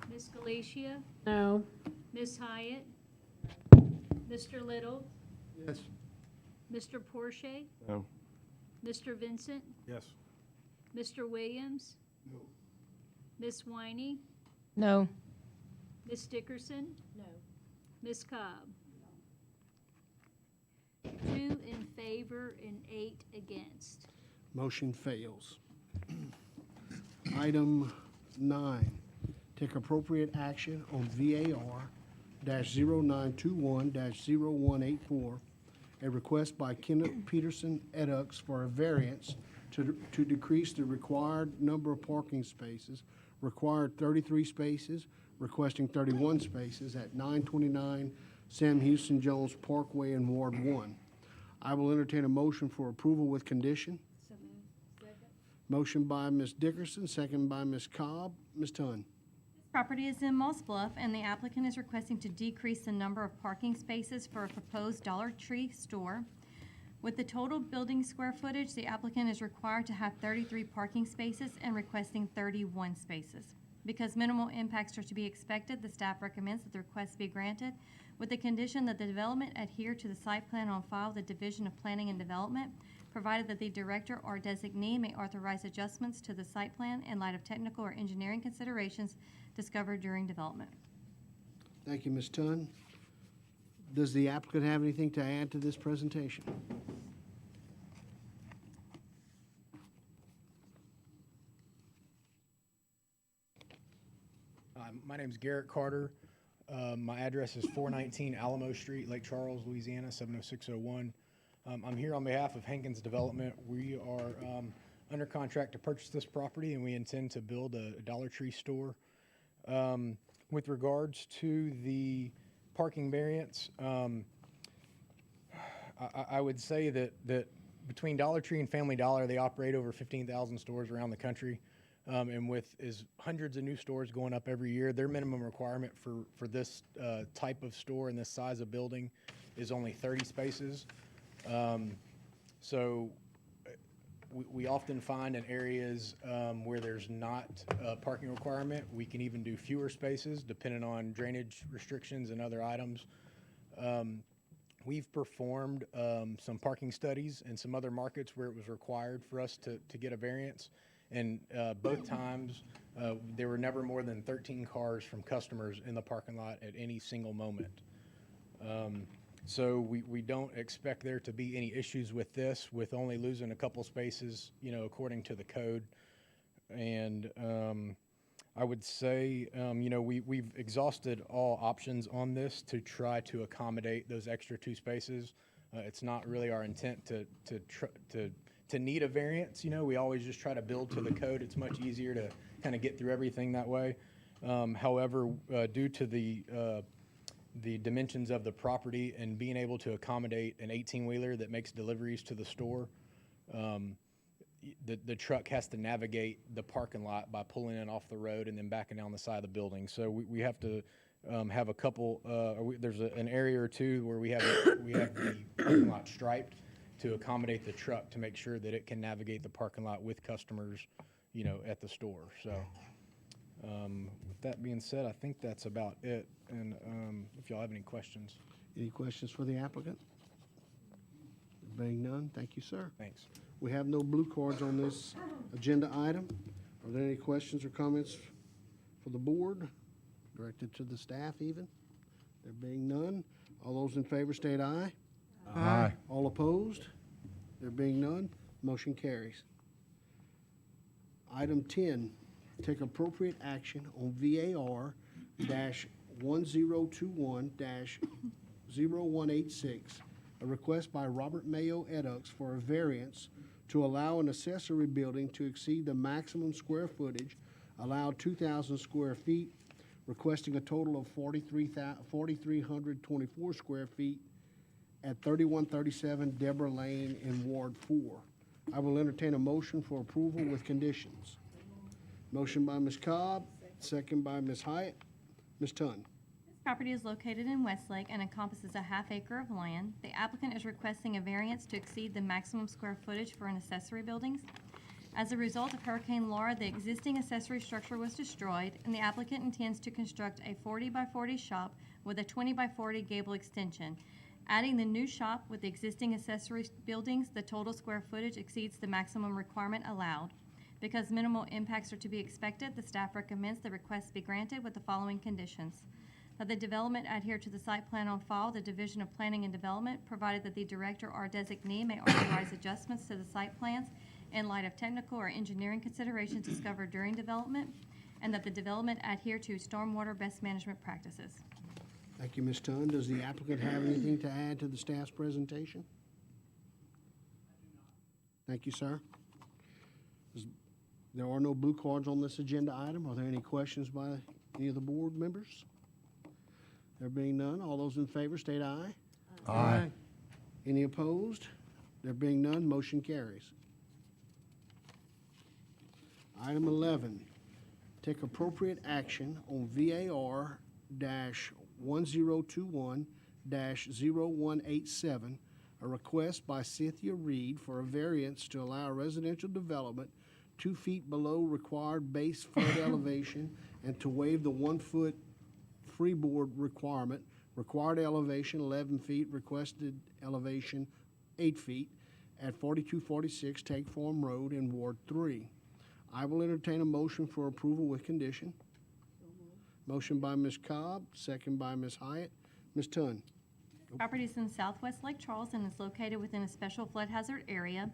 Ms. Galicia,
No.
Ms. Hyatt, Mr. Little,
Yes.
Mr. Porsche,
No.
Mr. Vincent,
Yes.
Mr. Williams,
No.
Ms. Winey,
No.
Ms. Dickerson,
No.
Ms. Cobb. 2 in favor and 8 against.
Motion fails. Item 9, take appropriate action on VAR-0921-0184, a request by Kenneth Peterson Edux for a variance to decrease the required number of parking spaces, required 33 spaces, requesting 31 spaces at 929 Sam Houston Jones Parkway in Ward 1. I will entertain a motion for approval with condition.
So moved. Second.
Motion by Ms. Dickerson, second by Ms. Cobb. Ms. Tunn.
This property is in Moss Bluff, and the applicant is requesting to decrease the number of parking spaces for a proposed Dollar Tree store. With the total building square footage, the applicant is required to have 33 parking spaces and requesting 31 spaces. Because minimal impacts are to be expected, the staff recommends that the request be granted with the condition that the development adhere to the site plan on file with the Division of Planning and Development, provided that the director or designee may authorize adjustments to the site plan in light of technical or engineering considerations discovered during development.
Thank you, Ms. Tunn. Does the applicant have anything to add to this presentation?
My name's Garrett Carter. My address is 419 Alamo Street, Lake Charles, Louisiana, 70601. I'm here on behalf of Hankins Development. We are under contract to purchase this property, and we intend to build a Dollar Tree store. With regards to the parking variance, I would say that between Dollar Tree and Family Dollar, they operate over 15,000 stores around the country. And with hundreds of new stores going up every year, their minimum requirement for this type of store and this size of building is only 30 spaces. So we often find in areas where there's not a parking requirement, we can even do fewer spaces depending on drainage restrictions and other items. We've performed some parking studies in some other markets where it was required for us to get a variance. And both times, there were never more than 13 cars from customers in the parking lot at any single moment. So we don't expect there to be any issues with this, with only losing a couple spaces, according to the code. And I would say, we've exhausted all options on this to try to accommodate those extra 2 spaces. It's not really our intent to need a variance. We always just try to build to the code. It's much easier to kind of get through everything that way. However, due to the dimensions of the property and being able to accommodate an 18-wheeler that makes deliveries to the store, the truck has to navigate the parking lot by pulling in off the road and then backing down the side of the building. So we have to have a couple, there's an area or two where we have the parking lot striped to accommodate the truck to make sure that it can navigate the parking lot with customers, at the store. So with that being said, I think that's about it. And if y'all have any questions.
Any questions for the applicant? Being none, thank you, sir.
Thanks.
We have no blue cards on this agenda item. Are there any questions or comments for the board, directed to the staff even? There being none, all those in favor state aye.
Aye.
All opposed? There being none, motion carries. Item 10, take appropriate action on VAR-1021-0186, a request by Robert Mayo Edux for a variance to allow an accessory building to exceed the maximum square footage allowed 2,000 square feet, requesting a total of 4,324 square feet at 3137 Deborah Lane in Ward 4. I will entertain a motion for approval with conditions. Motion by Ms. Cobb, second by Ms. Hyatt. Ms. Tunn.
This property is located in Westlake and encompasses a half acre of land. The applicant is requesting a variance to exceed the maximum square footage for an accessory buildings. As a result of Hurricane Laura, the existing accessory structure was destroyed, and the applicant intends to construct a 40 by 40 shop with a 20 by 40 gable extension. Adding the new shop with the existing accessory buildings, the total square footage exceeds the maximum requirement allowed. Because minimal impacts are to be expected, the staff recommends the request be granted with the following conditions: that the development adhere to the site plan on file, the Division of Planning and Development, provided that the director or designee may authorize adjustments to the site plans in light of technical or engineering considerations discovered during development, and that the development adhere to stormwater best management practices.
Thank you, Ms. Tunn. Does the applicant have anything to add to the staff's presentation? Thank you, sir. There are no blue cards on this agenda item. Are there any questions by any of the board members? There being none, all those in favor state aye.
Aye.
Any opposed? There being none, motion carries. Item 11, take appropriate action on VAR-1021-0187, a request by Cynthia Reed for a variance to allow residential development 2 feet below required base flood elevation and to waive the 1 foot freeboard requirement. Required elevation 11 feet, requested elevation 8 feet at 4246 Take Farm Road in Ward 3. I will entertain a motion for approval with condition. Motion by Ms. Cobb, second by Ms. Hyatt. Ms. Tunn.
Property is in southwest Lake Charles and is located within a special flood hazard area.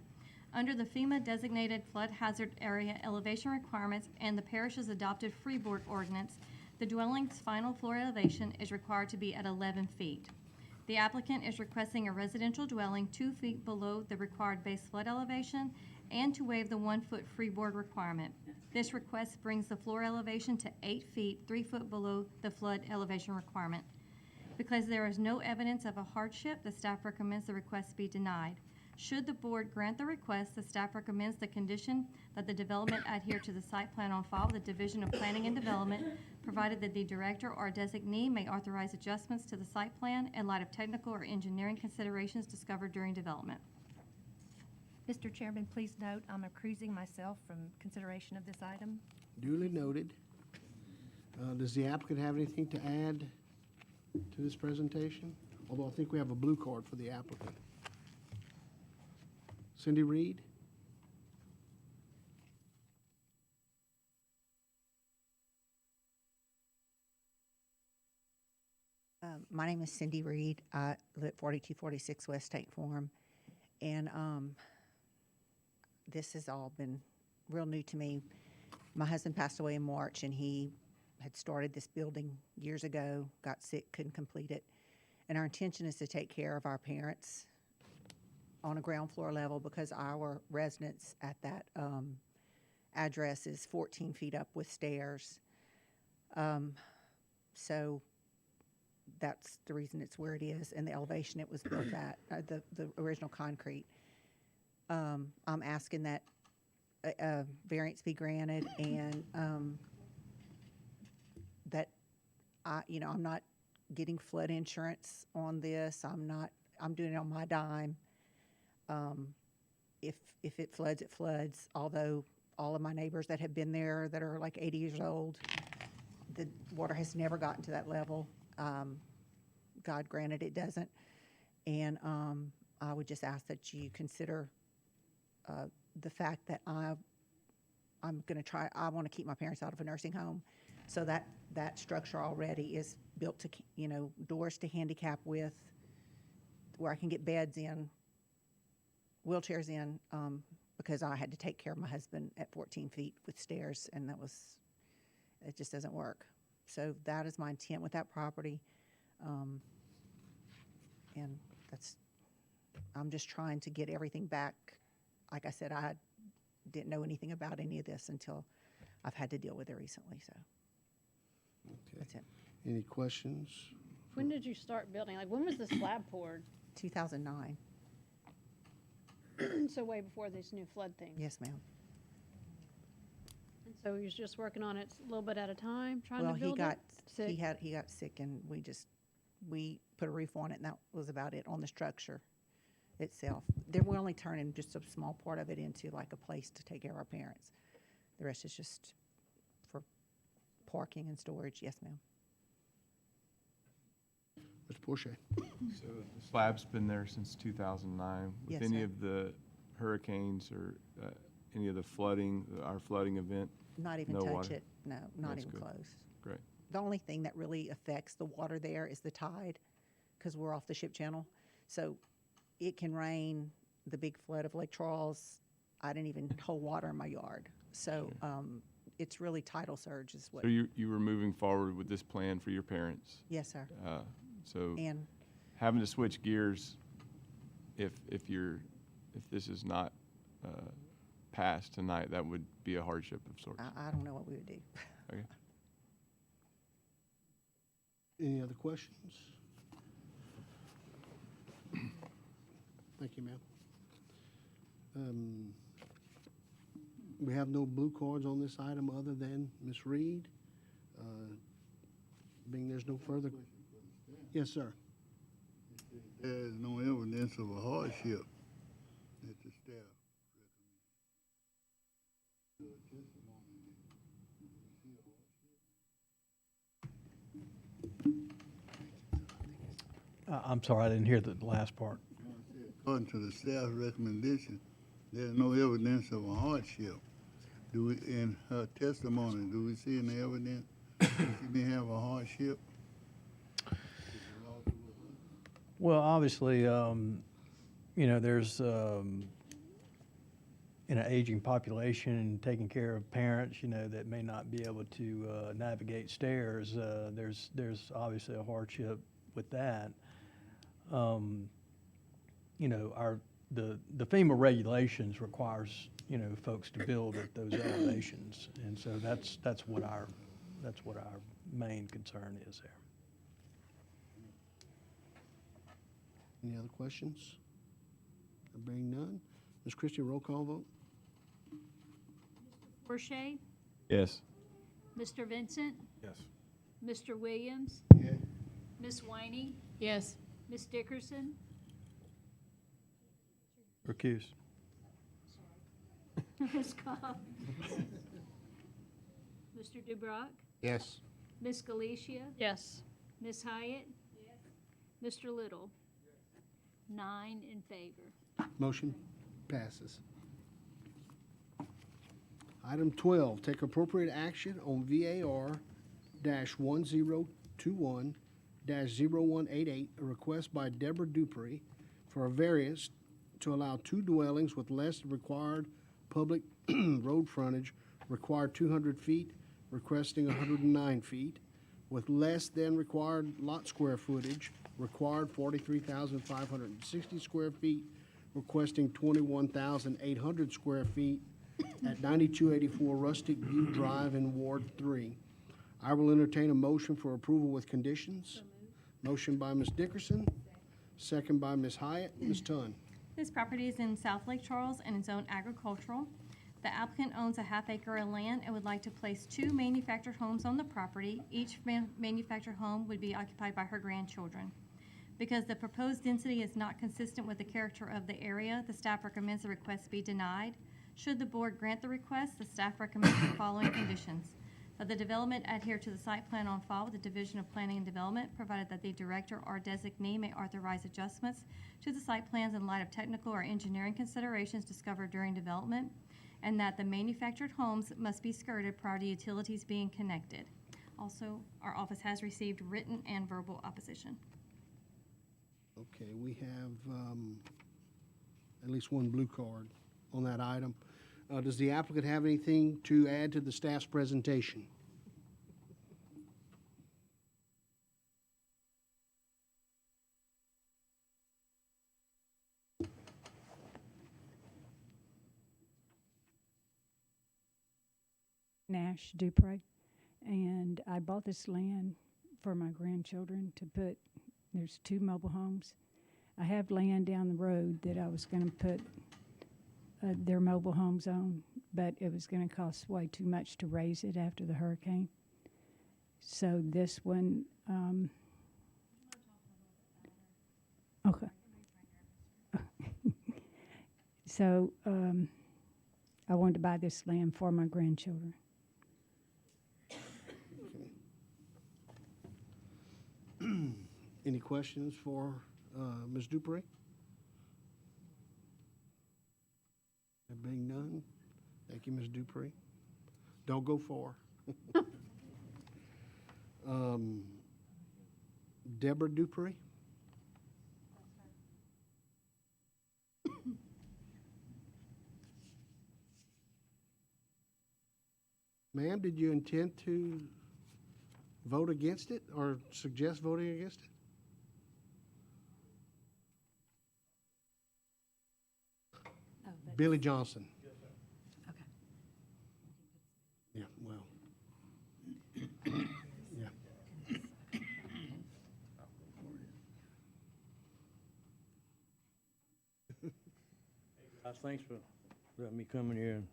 Under the FEMA designated flood hazard area elevation requirements and the parish's adopted freeboard ordinance, the dwelling's final floor elevation is required to be at 11 feet. The applicant is requesting a residential dwelling 2 feet below the required base flood elevation and to waive the 1 foot freeboard requirement. This request brings the floor elevation to 8 feet, 3 foot below the flood elevation requirement. Because there is no evidence of a hardship, the staff recommends the request be denied. Should the board grant the request, the staff recommends the condition that the development adhere to the site plan on file, the Division of Planning and Development, provided that the director or designee may authorize adjustments to the site plan in light of technical or engineering considerations discovered during development.
Mr. Chairman, please note I'm recusing myself from consideration of this item.
Duly noted. Does the applicant have anything to add to this presentation? Although I think we have a blue card for the applicant. Cindy Reed?
My name is Cindy Reed. I live at 4246 West Take Farm. And this has all been real new to me. My husband passed away in March, and he had started this building years ago, got sick, couldn't complete it. And our intention is to take care of our parents on a ground floor level because our residence at that address is 14 feet up with stairs. So that's the reason it's where it is, and the elevation it was built at, the original concrete. I'm asking that a variance be granted, and that I'm not getting flood insurance on this. I'm doing it on my dime. If it floods, it floods. Although all of my neighbors that have been there that are like 80 years old, the water has never gotten to that level. God granted it doesn't. And I would just ask that you consider the fact that I'm going to try, I want to keep my parents out of a nursing home. So that structure already is built to, doors to handicap with, where I can get beds in, wheelchairs in, because I had to take care of my husband at 14 feet with stairs, and it just doesn't work. So that is my intent with that property. And I'm just trying to get everything back. Like I said, I didn't know anything about any of this until I've had to deal with it recently, so.
Okay.
That's it.
Any questions?
When did you start building? Like, when was the slab poured?
2009.
So way before these new flood things.
Yes, ma'am.
And so he was just working on it a little bit at a time, trying to
Well,
build it? Sick?
he got sick, and we put a roof on it, and that was about it on the structure itself. Then we're only turning just a small part of it into like a place to take care of our parents. The rest is just for parking and storage. Yes, ma'am.
Mr. Porsche?
So the slab's been there since 2009. With
Yes,
any
sir.
of the hurricanes or any of the flooding, our flooding event?
Not even
no
touch
water?
it. No, not
That's
even
good.
close.
Great.
The only thing that really affects the water there is the tide, because we're off the ship channel. So it can rain, the big flood of Lake Charles. I didn't even hold water in my yard. So it's really tidal surge is what.
So you were moving forward with this plan for your parents?
Yes, sir.
So
And
having to switch gears, if this is not passed tonight, that would be a hardship of sorts.
I don't know what we would do.
Okay.
Any other questions? Thank you, ma'am. We have no blue cards on this item other than Ms. Reed. Being there's no further. Yes, sir.
There is no evidence of a hardship that the staff
I'm sorry, I didn't hear the last part.
According to the staff recommendation, there's no evidence of a hardship. In her testimony, do we see any evidence that she may have a hardship?
Well, obviously, there's, in an aging population and taking care of parents, that may not be able to navigate stairs, there's obviously a hardship with that. The FEMA regulations requires, folks to build at those elevations. And so that's what our main concern is there.
Any other questions? Being none. Ms. Christie, roll call vote?
Porsche?
Yes.
Mr. Vincent?
Yes.
Mr. Williams?
Yes.
Ms. Winey?
Yes.
Ms. Dickerson?
Recuse.
Ms. Cobb? Mr. DeBrock?
Yes.
Ms. Galicia?
Yes.
Ms. Hyatt? Mr. Little? 9 in favor.
Motion passes. Item 12, take appropriate action on VAR-1021-0188, a request by Deborah Dupree for a variance to allow 2 dwellings with less required public road frontage required 200 feet, requesting 109 feet, with less than required lot square footage, required 43,560 square feet, requesting 21,800 square feet at 9284 Rustic View Drive in Ward 3. I will entertain a motion for approval with conditions. Motion by Ms. Dickerson, second by Ms. Hyatt. Ms. Tunn.
This property is in South Lake Charles and is zoned agricultural. The applicant owns a half-acre of land and would like to place 2 manufactured homes on the property. Each manufactured home would be occupied by her grandchildren. Because the proposed density is not consistent with the character of the area, the staff recommends the request be denied. Should the board grant the request, the staff recommends the following conditions: that the development adhere to the site plan on file with the Division of Planning and Development, provided that the director or designee may authorize adjustments to the site plans in light of technical or engineering considerations discovered during development, and that the manufactured homes must be skirted prior to utilities being connected. Also, our office has received written and verbal opposition.
Okay, we have at least one blue card on that item. Does the applicant have anything to add to the staff's presentation?
Nash Dupre, and I bought this land for my grandchildren to put, there's 2 mobile homes. I have land down the road that I was going to put their mobile homes on, but it was going to cost way too much to raise it after the hurricane. So this one, okay. So I wanted to buy this land for my grandchildren.
Any questions for Ms. Dupree? There being none, thank you, Ms. Dupree. Don't go far. Deborah Dupree? Ma'am, did you intend to vote against it or suggest voting against it? Billy Johnson.
Okay.
Yeah, well. Yeah.
Thanks for letting me come in here and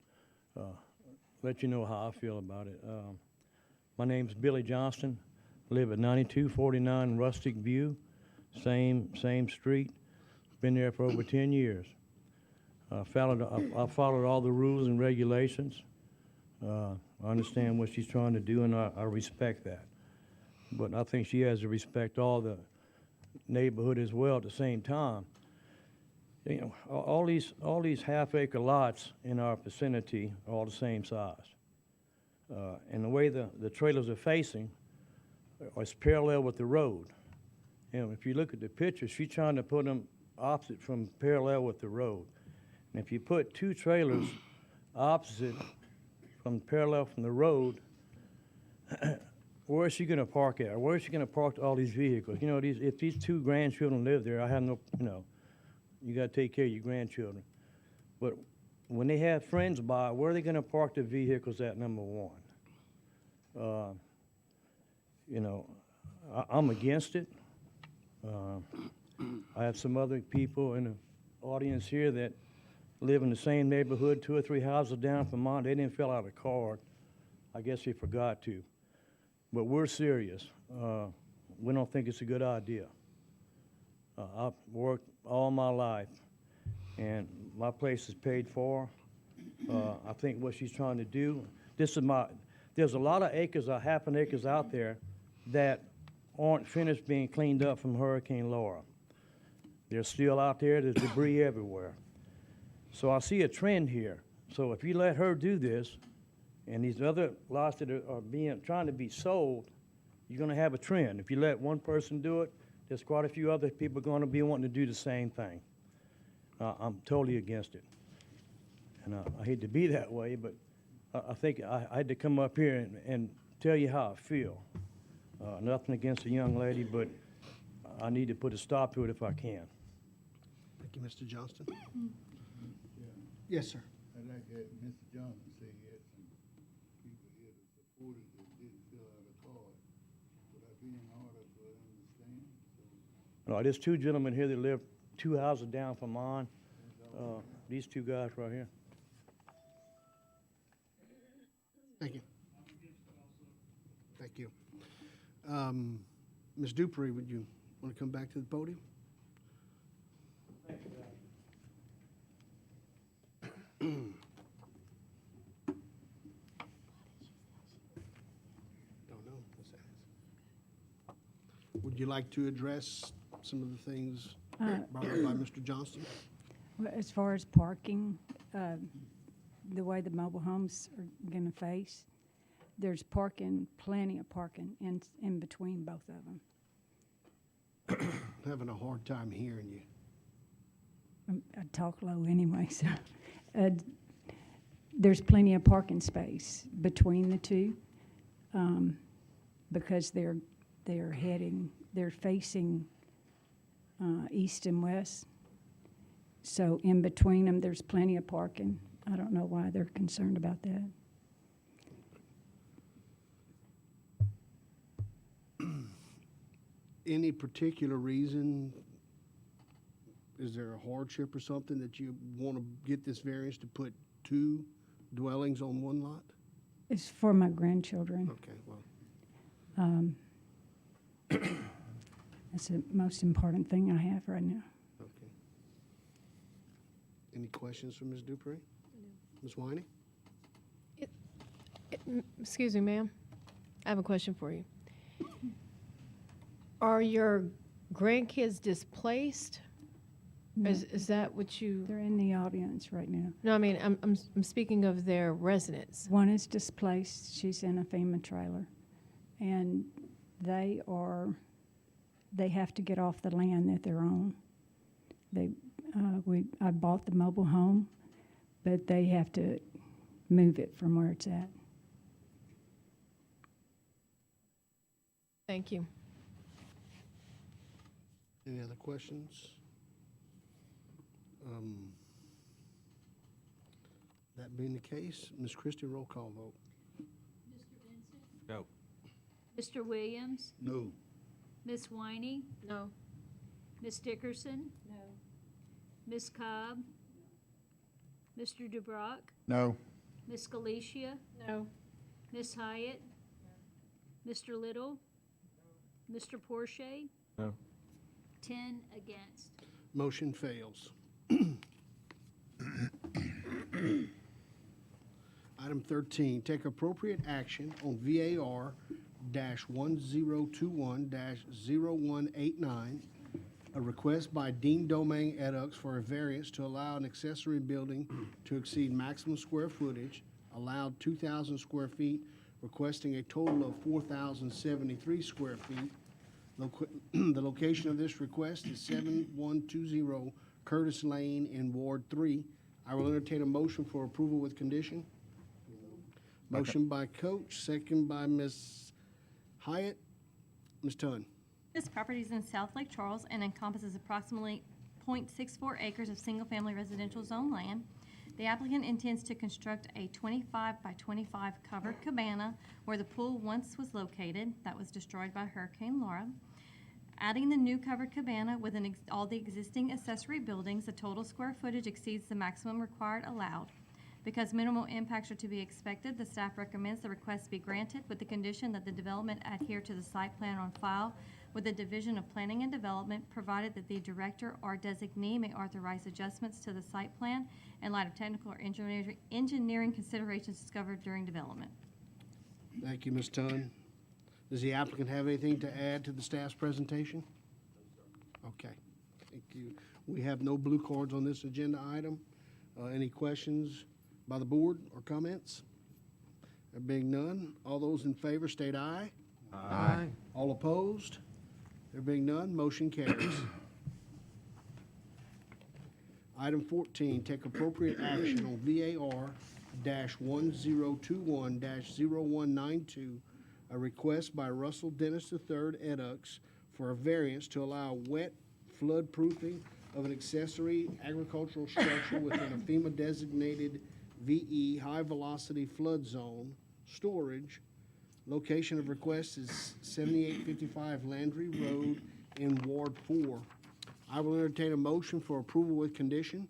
let you know how I feel about it. My name's Billy Johnston. Live at 9249 Rustic View, same street. Been there for over 10 years. I followed all the rules and regulations. I understand what she's trying to do, and I respect that. But I think she has to respect all the neighborhood as well at the same time. You know, all these half-acre lots in our vicinity are all the same size. And the way the trailers are facing is parallel with the road. And if you look at the picture, she's trying to put them opposite from parallel with the road. And if you put 2 trailers opposite from parallel from the road, where is she going to park at? Or where is she going to park all these vehicles? You know, if these 2 grandchildren live there, I have no, you know, you got to take care of your grandchildren. But when they have friends by, where are they going to park their vehicles at, number one? You know, I'm against it. I have some other people in the audience here that live in the same neighborhood, 2 or 3 houses down from mine. They didn't fill out a card. I guess they forgot to. But we're serious. We don't think it's a good idea. I've worked all my life, and my place is paid for. I think what she's trying to do, there's a lot of acres, half an acres out there that aren't finished being cleaned up from Hurricane Laura. They're still out there, there's debris everywhere. So I see a trend here. So if you let her do this, and these other lots that are trying to be sold, you're gonna have a trend. If you let one person do it, there's quite a few other people gonna be wanting to do the same thing. I'm totally against it. And I hate to be that way, but I think I had to come up here and tell you how I feel. Nothing against the young lady, but I need to put a stop to it if I can.
Thank you, Mr. Johnston. Yes, sir.
I'd like to have Mr. Johnson say he had some people here that supported that didn't fill out a card. Would that be in order for them to stand?
No, there's two gentlemen here that live 2 houses down from mine. These two guys right here.
Thank you. Thank you. Ms. Dupree, would you want to come back to the podium? Don't know. What's that? Would you like to address some of the things brought up by Mr. Johnston?
Well, as far as parking, the way the mobile homes are going to face, there's parking, plenty of parking in between both of them.
I'm having a hard time hearing you.
I talk low anyway, so there's plenty of parking space between the two because they're facing east and west. So in between them, there's plenty of parking. I don't know why they're concerned about that.
Any particular reason? Is there a hardship or something that you want to get this variance to put 2 dwellings on one lot?
It's for my grandchildren.
Okay, well.
That's the most important thing I have right now.
Okay. Any questions for Ms. Dupree? Ms. Winey?
Excuse me, ma'am. I have a question for you. Are your grandkids displaced?
No.
Is that what you?
They're in the audience right now.
No, I mean I'm speaking of their residence.
One is displaced. She's in a FEMA trailer, and they have to get off the land that they're on. I bought the mobile home, but they have to move it from where it's at.
Thank you.
Any other questions? That being the case, Ms. Christie, roll call vote.
Mr. Vincent?
No.
Mr. Williams?
No.
Ms. Winey?
No.
Ms. Dickerson?
No.
Ms. Cobb? Mr. DeBrock?
No.
Ms. Galicia?
No.
Ms. Hyatt? Mr. Little? Mr. Porsche?
No.
10 against.
Motion fails. Item 13, take appropriate action on VAR-1021-0189, a request by Dean Domain Edux for a variance to allow an accessory building to exceed maximum square footage, allowed 2,000 square feet, requesting a total of 4,073 square feet. The location of this request is 7120 Curtis Lane in Ward 3. I will entertain a motion for approval with condition. Motion by Coach, second by Ms. Hyatt. Ms. Tunn.
This property is in South Lake Charles and encompasses approximately 0.64 acres of single-family residential zone land. The applicant intends to construct a 25 by 25 covered cabana where the pool once was located that was destroyed by Hurricane Laura. Adding the new covered cabana with all the existing accessory buildings, the total square footage exceeds the maximum required allowed. Because minimal impacts are to be expected, the staff recommends the request be granted with the condition that the development adhere to the site plan on file with the Division of Planning and Development, provided that the director or designee may authorize adjustments to the site plan in light of technical or engineering considerations discovered during development.
Thank you, Ms. Tunn. Does the applicant have anything to add to the staff's presentation? Okay, thank you. We have no blue cards on this agenda item. Any questions by the board or comments? There being none, all those in favor state aye.
Aye.
All opposed? There being none, motion carries. Item 14, take appropriate action on 2021-0192, a request by Russell Dennis III Edux for a variance to allow wet flood proofing of an accessory agricultural structure within a FEMA designated VE high velocity flood zone storage. Location of request is 7855 Landry Road in Ward 4. I will entertain a motion for approval with condition.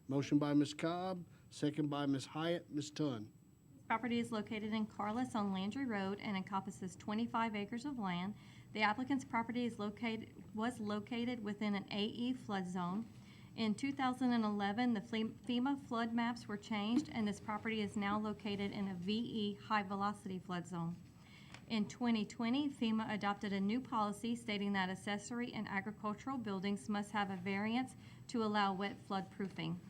Motion by Ms. Cobb, second by Ms. Hyatt. Ms. Tunn.
Property is located in Carlos on Landry Road and encompasses 25 acres of land. The applicant's property was located within an AE flood zone. In 2011, the FEMA flood maps were changed, and this property is now located in a VE high-velocity flood zone. In 2020, FEMA adopted a new policy stating that accessory and agricultural buildings must have a variance to allow wet flood proofing.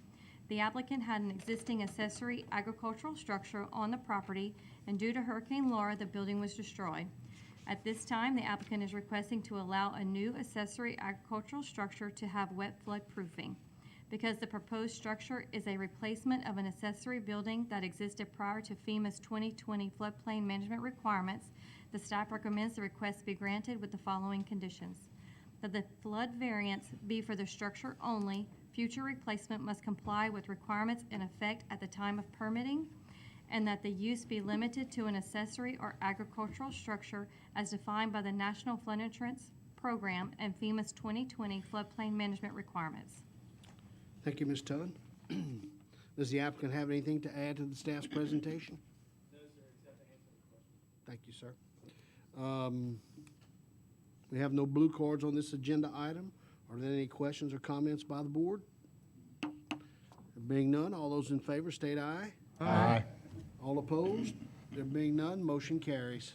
The applicant had an existing accessory agricultural structure on the property, and due to Hurricane Laura, the building was destroyed. At this time, the applicant is requesting to allow a new accessory agricultural structure to have wet flood proofing. Because the proposed structure is a replacement of an accessory building that existed prior to FEMA's 2020 floodplain management requirements, the staff recommends the request be granted with the following conditions. That the flood variance be for the structure only. Future replacement must comply with requirements in effect at the time of permitting, and that the use be limited to an accessory or agricultural structure as defined by the National Flood Insurance Program and FEMA's 2020 floodplain management requirements.
Thank you, Ms. Tunn. Does the applicant have anything to add to the staff's presentation?
No, sir, except to answer the question.
Thank you, sir. We have no blue cards on this agenda item. Are there any questions or comments by the board? There being none, all those in favor state aye.
Aye.
All opposed? There being none, motion carries.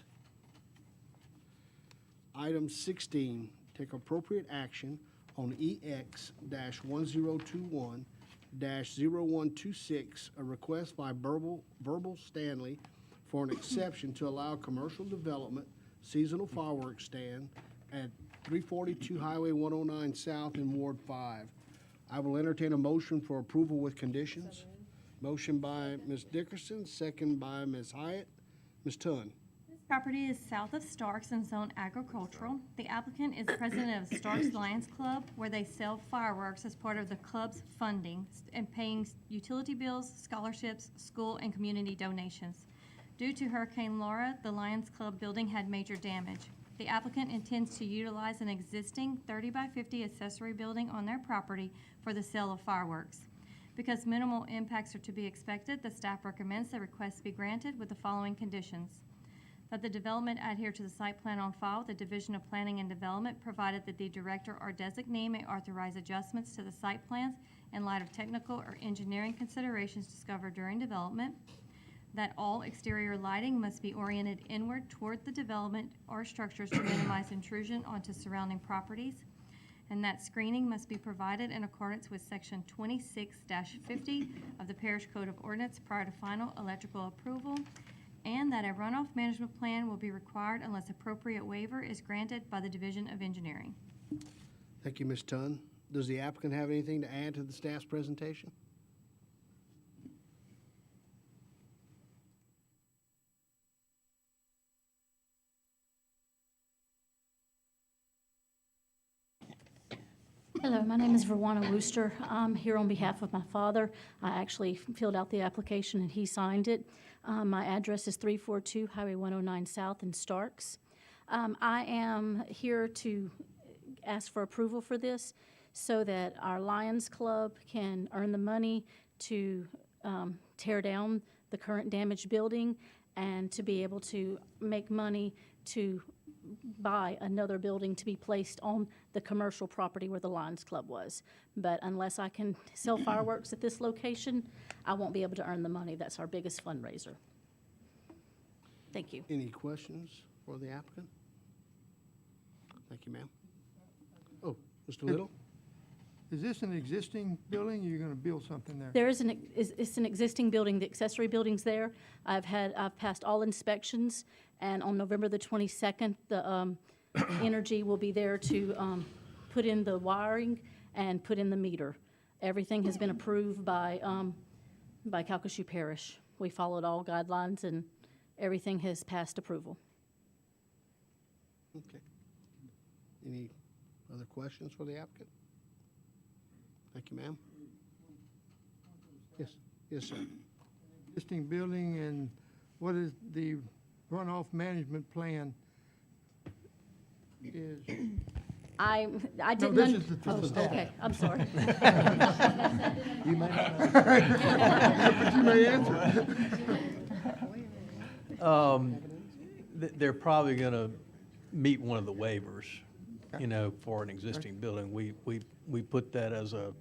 Item 16, take appropriate action on EX-1021-0126, a request by Verbal Stanley for an exception to allow commercial development seasonal fireworks stand at 342 Highway 109 South in Ward 5. I will entertain a motion for approval with conditions. Motion by Ms. Dickerson, second by Ms. Hyatt. Ms. Tunn.
This property is south of Starks and zoned agricultural. The applicant is president of Starks Lions Club, where they sell fireworks as part of the club's funding and paying utility bills, scholarships, school, and community donations. Due to Hurricane Laura, the Lions Club building had major damage. The applicant intends to utilize an existing 30 by 50 accessory building on their property for the sale of fireworks. Because minimal impacts are to be expected, the staff recommends the request be granted with the following conditions. That the development adhere to the site plan on file with the Division of Planning and Development, provided that the director or designee may authorize adjustments to the site plans in light of technical or engineering considerations discovered during development. That all exterior lighting must be oriented inward toward the development or structures to minimize intrusion onto surrounding properties. And that screening must be provided in accordance with Section 26-50 of the Parish Code of Ordinance prior to final electrical approval. And that a runoff management plan will be required unless appropriate waiver is granted by the Division of Engineering.
Thank you, Ms. Tunn. Does the applicant have anything to add to the staff's presentation?
Hello, my name is Verwana Wooster. I'm here on behalf of my father. I actually filled out the application and he signed it. My address is 342 Highway 109 South in Starks. I am here to ask for approval for this so that our Lions Club can earn the money to tear down the current damaged building and to be able to make money to buy another building to be placed on the commercial property where the Lions Club was. But unless I can sell fireworks at this location, I won't be able to earn the money. That's our biggest fundraiser. Thank you.
Any questions for the applicant? Thank you, ma'am. Oh, Mr. Little?
Is this an existing building, or you're gonna build something there?
There is it's an existing building. The accessory building's there. I've passed all inspections, and on November the 22nd, the Energy will be there to put in the wiring and put in the meter. Everything has been approved by by Calcasieu Parish. We followed all guidelines and everything has passed approval.
Okay. Any other questions for the applicant? Thank you, ma'am. Yes, yes, sir.
Existing building, and what is the runoff management plan is?
I
No,
didn't.
this
un-
is the- for the
oh,
staff.
Okay, I'm sorry.
You may not know. But you may answer.
They're probably going to meet one of the waivers, you know, for an existing building. We put that as a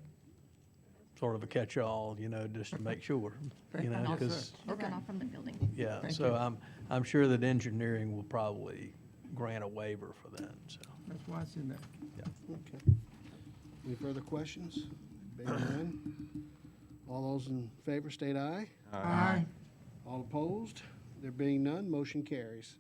sort of a catch-all, you know, just to make sure, you know,
Runoff-
because,
the runoff from the building.
yeah,
Thank
so
you.
I'm sure that engineering will probably grant a waiver for that, so.
That's why it's in there.
Okay. Any further questions? Being none, all those in favor state aye.
Aye.
All opposed? There being none, motion carries.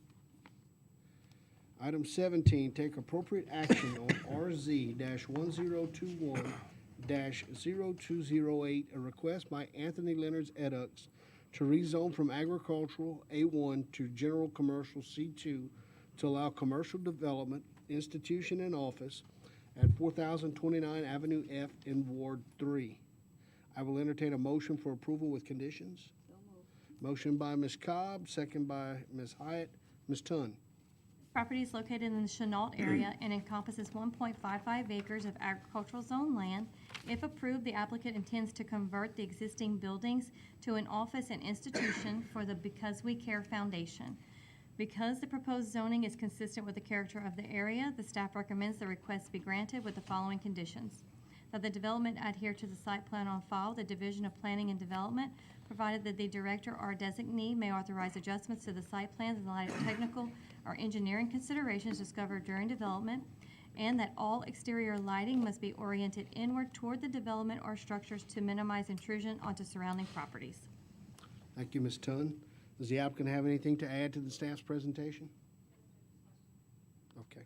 Item 17, take appropriate action on RZ-1021-0208, a request by Anthony Leonard's Edux to rezone from agricultural A1 to general commercial C2 to allow commercial development, institution, and office at 4029 Avenue F in Ward 3. I will entertain a motion for approval with conditions. Motion by Ms. Cobb, second by Ms. Hyatt. Ms. Tunn.
Property is located in the Chenault area and encompasses 1.55 acres of agricultural zone land. If approved, the applicant intends to convert the existing buildings to an office and institution for the Because We Care Foundation. Because the proposed zoning is consistent with the character of the area, the staff recommends the request be granted with the following conditions: that the development adhere to the site plan on file, the Division of Planning and Development, provided that the director or designee may authorize adjustments to the site plans in light of technical or engineering considerations discovered during development, and that all exterior lighting must be oriented inward toward the development or structures to minimize intrusion onto surrounding properties.
Thank you, Ms. Tunn. Does the applicant have anything to add to the staff's presentation? Okay.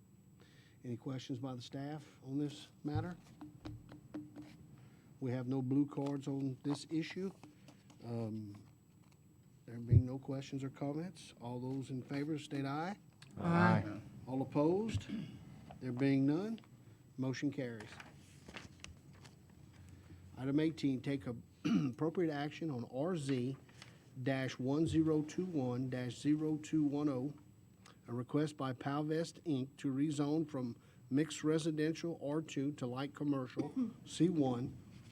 Any questions by the staff on this matter? We have no blue cards on this issue. There being no questions or comments, all those in favor state aye.
Aye.
All opposed? There being none, motion carries. Item 18, take appropriate action on RZ-1021-0210, a request by Palvest, Inc. to rezone from mixed residential R2 to light commercial C1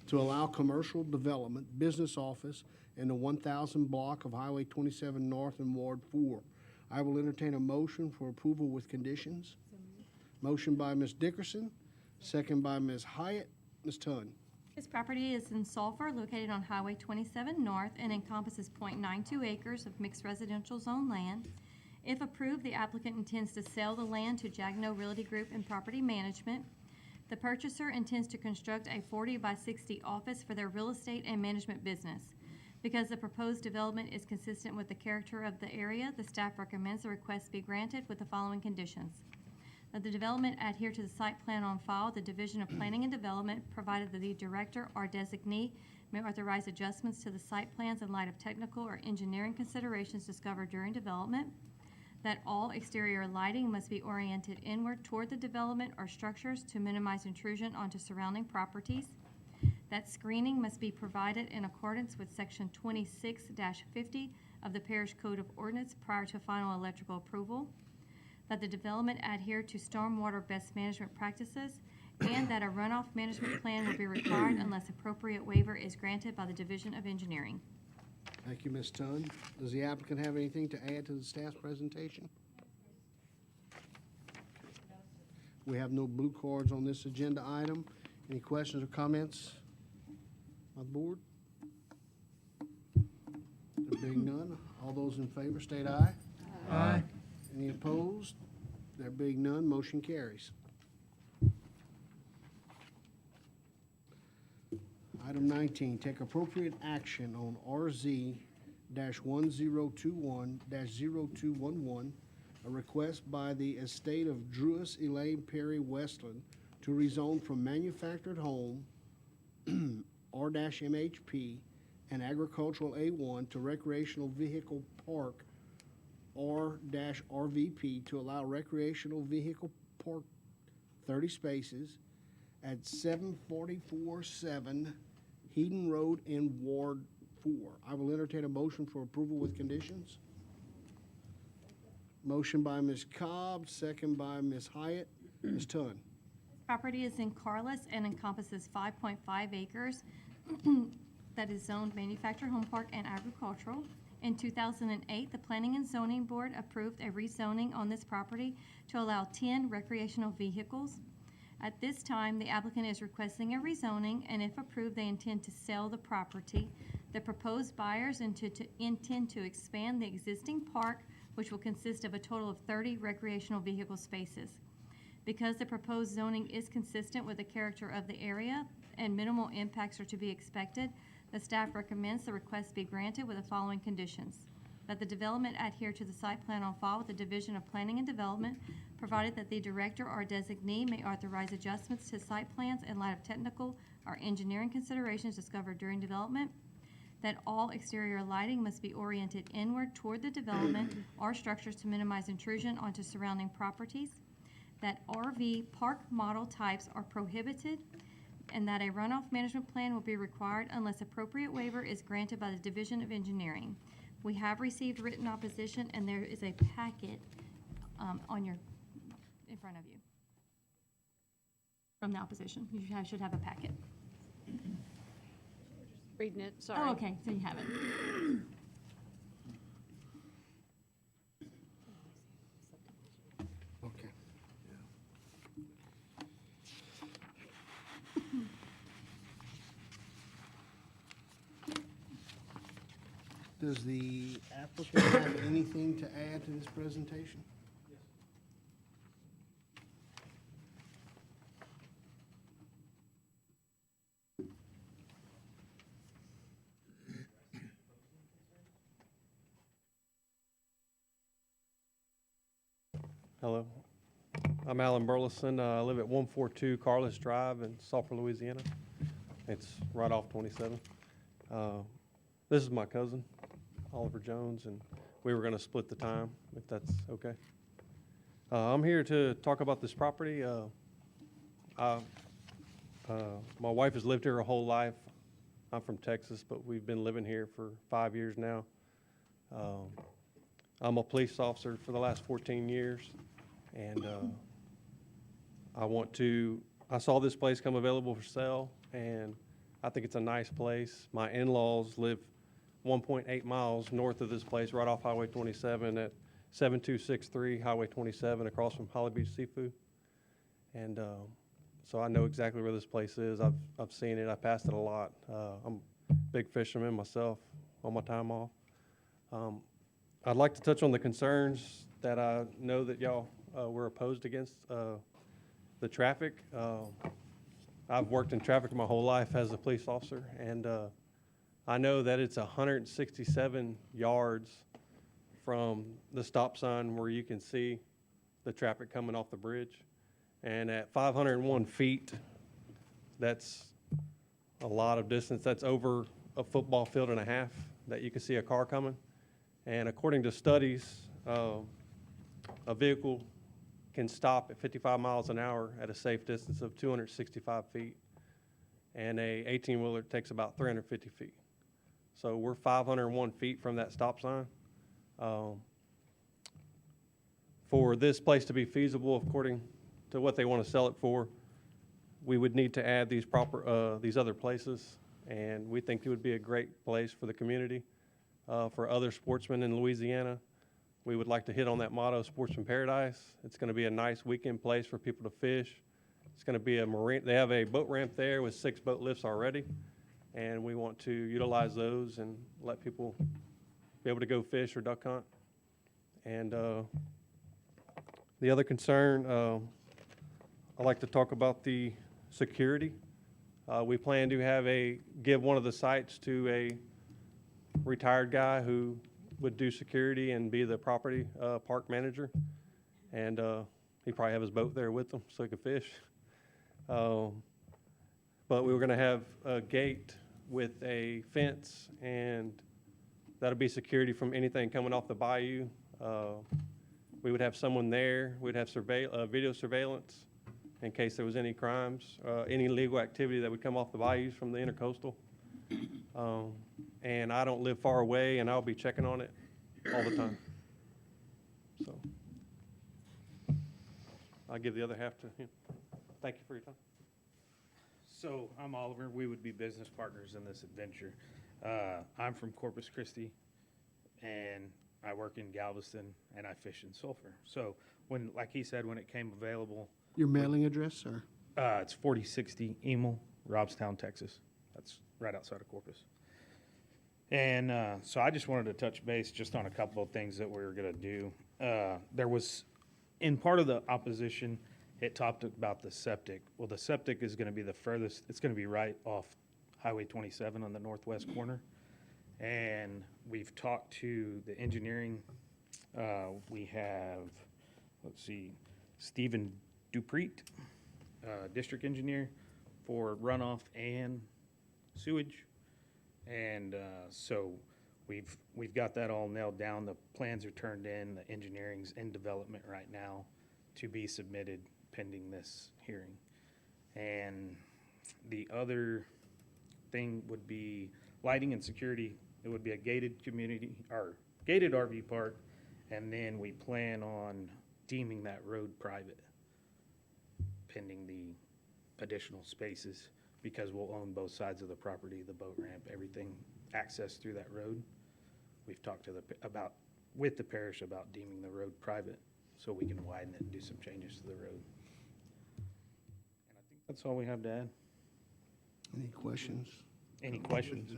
to allow commercial development, business office, in the 1000 block of Highway 27 North in Ward 4. I will entertain a motion for approval with conditions. Motion by Ms. Dickerson, second by Ms. Hyatt. Ms. Tunn.
This property is in Sulphur, located on Highway 27 North, and encompasses .92 acres of mixed residential zone land. If approved, the applicant intends to sell the land to Jagno Realty Group and Property Management. The purchaser intends to construct a 40 by 60 office for their real estate and management business. Because the proposed development is consistent with the character of the area, the staff recommends the request be granted with the following conditions: that the development adhere to the site plan on file, the Division of Planning and Development, provided that the director or designee may authorize adjustments to the site plans in light of technical or engineering considerations discovered during development, that all exterior lighting must be oriented inward toward the development or structures to minimize intrusion onto surrounding properties, that screening must be provided in accordance with Section 26-50 of the Parish Code of Ordinance prior to final electrical approval, that the development adhere to stormwater best management practices, and that a runoff management plan will be required unless appropriate waiver is granted by the Division of Engineering.
Thank you, Ms. Tunn. Does the applicant have anything to add to the staff's presentation? We have no blue cards on this agenda item. Any questions or comments on the board? There being none, all those in favor state aye.
Aye.
Any opposed? There being none, motion carries. Item 19, take appropriate action on RZ-1021-0211, a request by the estate of Drewis Elaine Perry Westland to rezone from manufactured home R-MHP and agricultural A1 to recreational vehicle park R-RVP to allow recreational vehicle park 30 spaces at 744-7 Heaton Road in Ward 4. I will entertain a motion for approval with conditions. Motion by Ms. Cobb, second by Ms. Hyatt. Ms. Tunn.
Property is in Carlos and encompasses 5.5 acres that is zoned manufactured home park and agricultural. In 2008, the Planning and Zoning Board approved a rezoning on this property to allow 10 recreational vehicles. At this time, the applicant is requesting a rezoning, and if approved, they intend to sell the property. The proposed buyers intend to expand the existing park, which will consist of a total of 30 recreational vehicle spaces. Because the proposed zoning is consistent with the character of the area and minimal impacts are to be expected, the staff recommends the request be granted with the following conditions: that the development adhere to the site plan on file with the Division of Planning and Development, provided that the director or designee may authorize adjustments to site plans in light of technical or engineering considerations discovered during development, that all exterior lighting must be oriented inward toward the development or structures to minimize intrusion onto surrounding properties, that RV park model types are prohibited, and that a runoff management plan will be required unless appropriate waiver is granted by the Division of Engineering. We have received written opposition, and there is a packet in front of you from the opposition. You should have a packet.
Reading it, sorry.
Oh, okay, so you have it.
Okay. Does the applicant have anything to add to this presentation?
Hello, I'm Alan Burleson. I live at 142 Carlos Drive in Sulphur, Louisiana. It's right off 27. This is my cousin, Oliver Jones, and we were going to split the time, if that's okay. I'm here to talk about this property. My wife has lived here her whole life. I'm from Texas, but we've been living here for 5 years now. I'm a police officer for the last 14 years, and I saw this place come available for sale, and I think it's a nice place. My in-laws live 1.8 miles north of this place, right off Highway 27 at 7263 Highway 27, across from Holly Beach Seafood. And so I know exactly where this place is. I've seen it. I passed it a lot. I'm a big fisherman myself on my time off. I'd like to touch on the concerns that I know that y'all were opposed against. The traffic. I've worked in traffic my whole life as a police officer, and I know that it's 167 yards from the stop sign where you can see the traffic coming off the bridge. And at 501 feet, that's a lot of distance. That's over a football field and a half that you can see a car coming. And according to studies, a vehicle can stop at 55 miles an hour at a safe distance of 265 feet. And a 18-wheeler takes about 350 feet. So we're 501 feet from that stop sign. For this place to be feasible, according to what they want to sell it for, we would need to add these other places, and we think it would be a great place for the community. For other sportsmen in Louisiana, we would like to hit on that motto, Sportsman Paradise. It's going to be a nice weekend place for people to fish. It's going to be a marine. They have a boat ramp there with 6 boat lifts already, and we want to utilize those and let people be able to go fish or duck hunt. And the other concern, I'd like to talk about the security. We plan to give one of the sites to a retired guy who would do security and be the property park manager. And he'd probably have his boat there with him so he could fish. But we were going to have a gate with a fence, and that'll be security from anything coming off the bayou. We would have someone there. We'd have video surveillance in case there was any crimes, any illegal activity that would come off the bayous from the intercoastal. And I don't live far away, and I'll be checking on it all the time. So I'll give the other half to him. Thank you for your time.
So I'm Oliver. We would be business partners in this adventure. I'm from Corpus Christi, and I work in Galveston, and I fish in Sulphur. So when, like he said, when it came available,
Your mailing address, sir?
it's 4060 Emil, Robstown, Texas. That's right outside of Corpus. And so I just wanted to touch base just on a couple of things that we were going to do. There was, in part of the opposition, it talked about the septic. Well, the septic is going to be the furthest, it's going to be right off Highway 27 on the northwest corner. And we've talked to the engineering. We have, let's see, Stephen Dupreet, district engineer for runoff and sewage. And so we've got that all nailed down. The plans are turned in. The engineering's in development right now to be submitted pending this hearing. And the other thing would be lighting and security. It would be a gated community or gated RV park, and then we plan on deeming that road private pending the additional spaces, because we'll own both sides of the property, the boat ramp, everything, access through that road. We've talked to with the parish about deeming the road private so we can widen it and do some changes to the road. And I think that's all we have to add.
Any questions?
Any questions?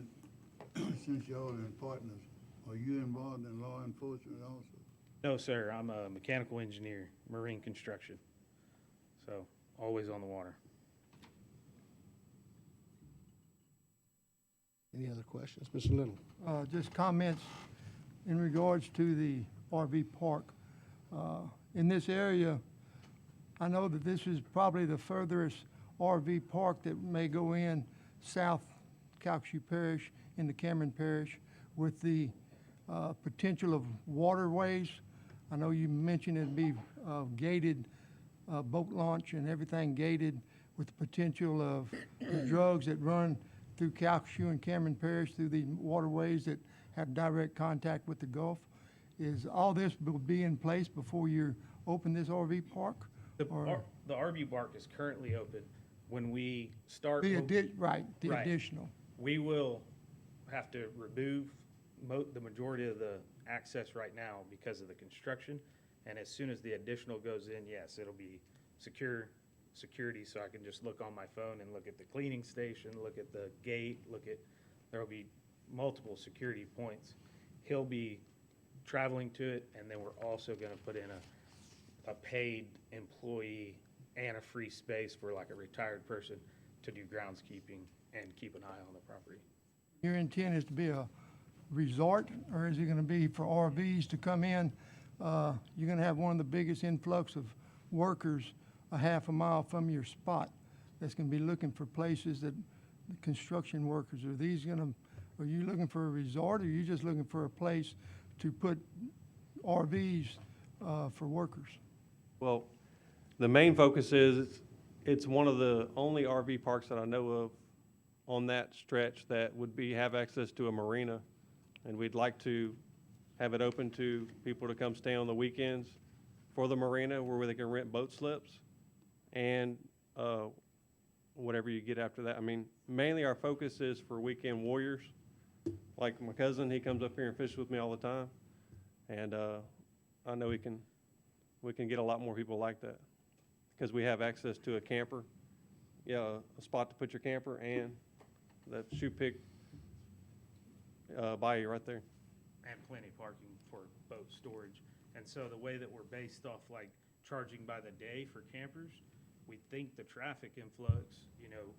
Since y'all are partners, are you involved in law enforcement also?
No, sir. I'm a mechanical engineer, marine construction. So always on the water.
Any other questions? Mr. Little?
Just comments in regards to the RV park. In this area, I know that this is probably the furthest RV park that may go in south Calcasieu Parish into Cameron Parish with the potential of waterways. I know you mentioned it'd be gated boat launch and everything gated with the potential of the drugs that run through Calcasieu and Cameron Parish through the waterways that have direct contact with the Gulf. Is all this will be in place before you open this RV park?
The RV park is currently open. When we start,
The additional.
We will have to remove the majority of the access right now because of the construction. And as soon as the additional goes in, yes, it'll be security, so I can just look on my phone and look at the cleaning station, look at the gate, there'll be multiple security points. He'll be traveling to it, and then we're also gonna put in a paid employee and a free space for like a retired person to do groundskeeping and keep an eye on the property.
Your intent is to be a resort, or is it gonna be for RVs to come in? You're gonna have one of the biggest influx of workers a half a mile from your spot that's gonna be looking for places that, construction workers, are you looking for a resort, or are you just looking for a place to put RVs for workers?
Well, the main focus is it's one of the only RV parks that I know of on that stretch that would have access to a marina. And we'd like to have it open to people to come stay on the weekends for the marina, where they can rent boat slips and whatever you get after that. I mean, mainly our focus is for weekend warriors. Like my cousin, he comes up here and fishes with me all the time. And I know we can get a lot more people like that because we have access to a camper, a spot to put your camper, and that shoe pick bayou right there.
And plenty of parking for boat storage. And so the way that we're based off like charging by the day for campers, we think the traffic influx,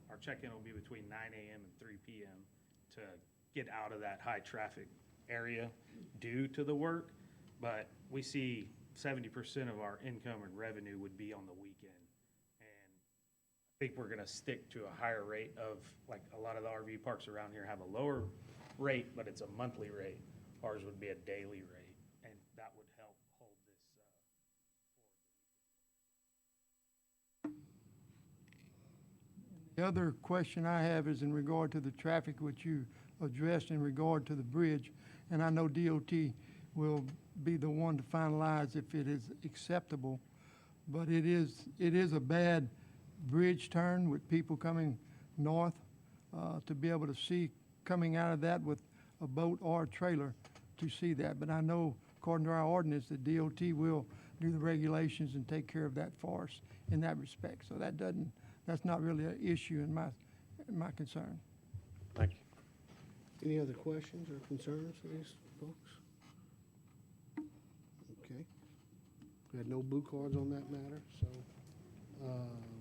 our check-in will be between 9 a.m. and 3 p.m. to get out of that high traffic area due to the work. But we see 70% of our income and revenue would be on the weekend. And I think we're gonna stick to a higher rate of, like, a lot of the RV parks around here have a lower rate, but it's a monthly rate. Ours would be a daily rate, and that would help hold this,
The other question I have is in regard to the traffic which you addressed in regard to the bridge. And I know DOT will be the one to finalize if it is acceptable. But it is a bad bridge turn with people coming north, to be able to see coming out of that with a boat or a trailer to see that. But I know, according to our ordinance, that DOT will do the regulations and take care of that for us in that respect. So that's not really an issue in my concern.
Thank you.
Any other questions or concerns for these folks? Okay. We had no blue cards on that matter, so,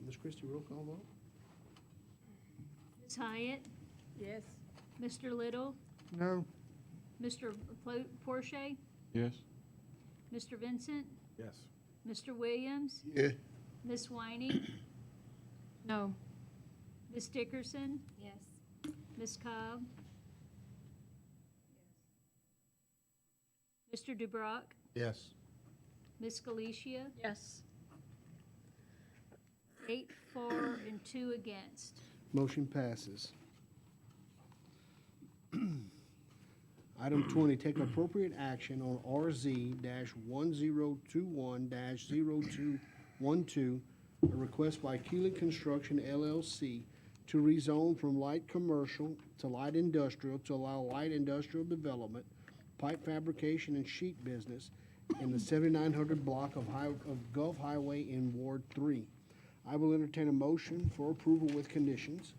Ms. Christie, roll call vote?
Ms. Hyatt,
Yes.
Mr. Little,
No?
Mr. Porsche,
Yes?
Mr. Vincent,
Yes.
Mr. Williams,
Yeah.
Ms. Whining,
No.
Ms. Dickerson,
Yes.
Ms. Cobb, Mr. DeBrock,
Yes.
Ms. Galicia,
Yes.
8 for and 2 against.
Motion passes. Item 20, take appropriate action on RZ-1021-0212, a request by Keelan Construction LLC to rezone from light commercial to light industrial to allow light industrial development, pipe fabrication, and sheet business in the 7900 block of Gulf Highway in Ward 3. I will entertain a motion for approval with conditions.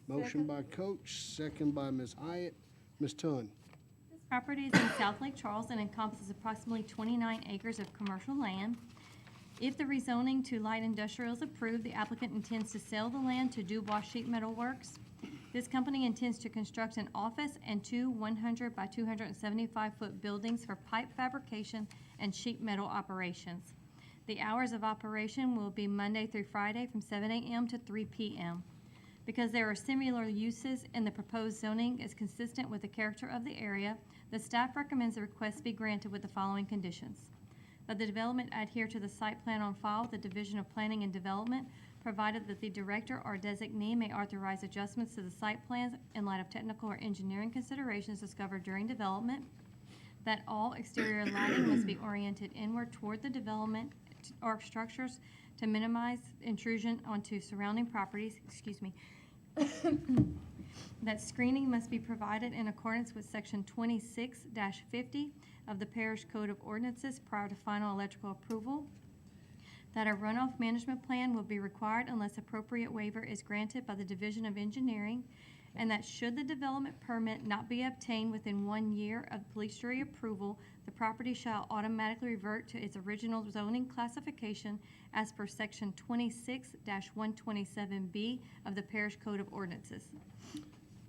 Motion by Coach, second by Ms. Hyatt. Ms. Tunn.
This property is in South Lake Charles and encompasses approximately 29 acres of commercial land. If the rezoning to light industrial is approved, the applicant intends to sell the land to Dubois Sheet Metal Works. This company intends to construct an office and 2 100 by 275-foot buildings for pipe fabrication and sheet metal operations. The hours of operation will be Monday through Friday from 7 a.m. to 3 p.m. Because there are similar uses and the proposed zoning is consistent with the character of the area, the staff recommends the request be granted with the following conditions: that the development adhere to the site plan on file with the Division of Planning and Development, provided that the director or designee may authorize adjustments to the site plans in light of technical or engineering considerations discovered during development, that all exterior lighting must be oriented inward toward the development or structures to minimize intrusion onto surrounding properties, that screening must be provided in accordance with Section 26-50 of the Parish Code of Ordinances prior to final electrical approval, that a runoff management plan will be required unless appropriate waiver is granted by the Division of Engineering, and that should the development permit not be obtained within 1 year of police jury approval, the property shall automatically revert to its original zoning classification as per Section 26-127B of the Parish Code of Ordinances.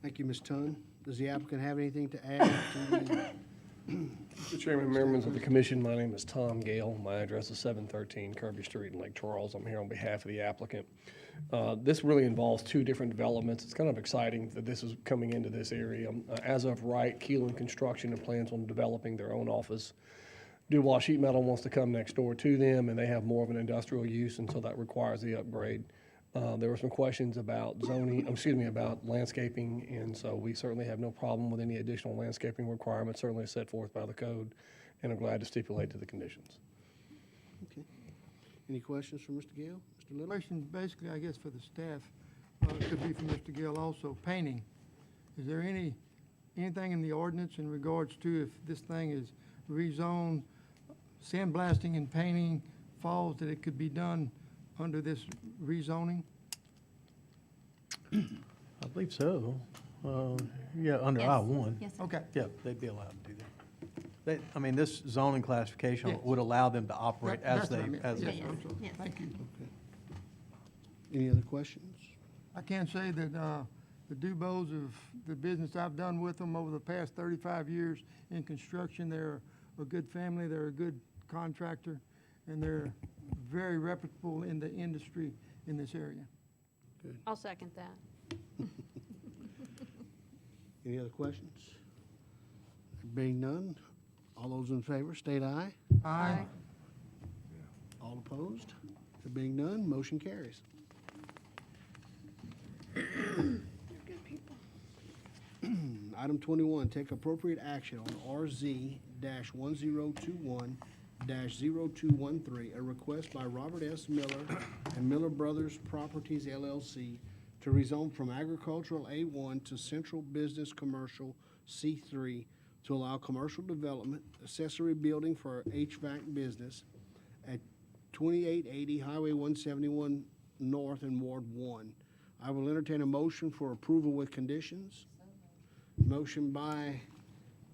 Thank you, Ms. Tunn. Does the applicant have anything to add to the?
Mr. Chairman, members of the commission, my name is Tom Gale. My address is 713 Kirby Street in Lake Charles. I'm here on behalf of the applicant. This really involves 2 different developments. It's kind of exciting that this is coming into this area. As of right, Keelan Construction plans on developing their own office. Dubois Sheet Metal wants to come next door to them, and they have more of an industrial use, and so that requires the upgrade. There were some questions about about landscaping, and so we certainly have no problem with any additional landscaping requirements, certainly set forth by the code, and I'm glad to stipulate to the conditions.
Okay. Any questions for Mr. Gale? Mr. Little?
Question basically, I guess, for the staff, could be for Mr. Gill also, painting. Is there anything in the ordinance in regards to if this thing is rezoned, sandblasting and painting falls, that it could be done under this rezoning?
I believe so. Yeah, under
Yes.
I-1.
Yes, sir.
Okay.
Yeah, they'd be allowed to do that. I mean, this zoning classification
Yes.
would allow them to operate
That's what I meant.
as
Yes,
they.
I'm sorry.
Yes.
Thank you.
Any other questions?
I can say that the Dubos of the business I've done with them over the past 35 years in construction, they're a good family, they're a good contractor, and they're very reputable in the industry in this area.
I'll second that.
Any other questions? Being none, all those in favor state aye.
Aye.
All opposed? There being none, motion carries. Item 21, take appropriate action on RZ-1021-0213, a request by Robert S. Miller and Miller Brothers Properties LLC to rezone from agricultural A1 to central business commercial C3 to allow commercial development, accessory building for HVAC business at 2880 Highway 171 North in Ward 1. I will entertain a motion for approval with conditions. Motion by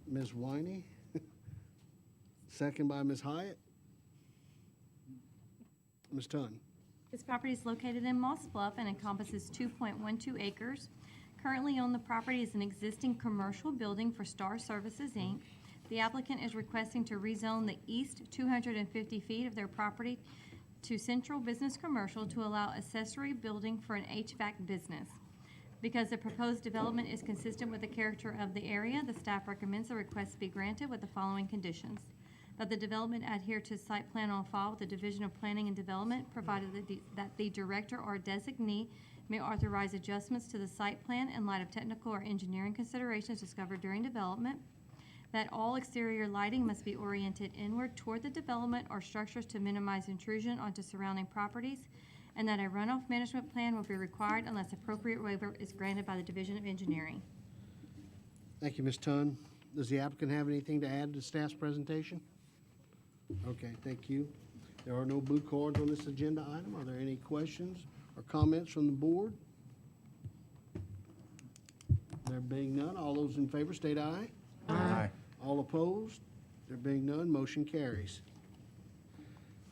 Ms. Winey, second by Ms. Hyatt. Ms. Tunn.
This property is located in Moss Bluff and encompasses 2.12 acres. Currently on the property is an existing commercial building for Star Services, Inc. The applicant is requesting to rezone the east 250 feet of their property to central business commercial to allow accessory building for an HVAC business. Because the proposed development is consistent with the character of the area, the staff recommends the request be granted with the following conditions: that the development adhere to site plan on file with the Division of Planning and Development, provided that the director or designee may authorize adjustments to the site plan in light of technical or engineering considerations discovered during development, that all exterior lighting must be oriented inward toward the development or structures to minimize intrusion onto surrounding properties, and that a runoff management plan will be required unless appropriate waiver is granted by the Division of Engineering.
Thank you, Ms. Tunn. Does the applicant have anything to add to staff's presentation? Okay, thank you. There are no blue cards on this agenda item. Are there any questions or comments from the board? There being none, all those in favor state aye.
Aye.
All opposed? There being none, motion carries.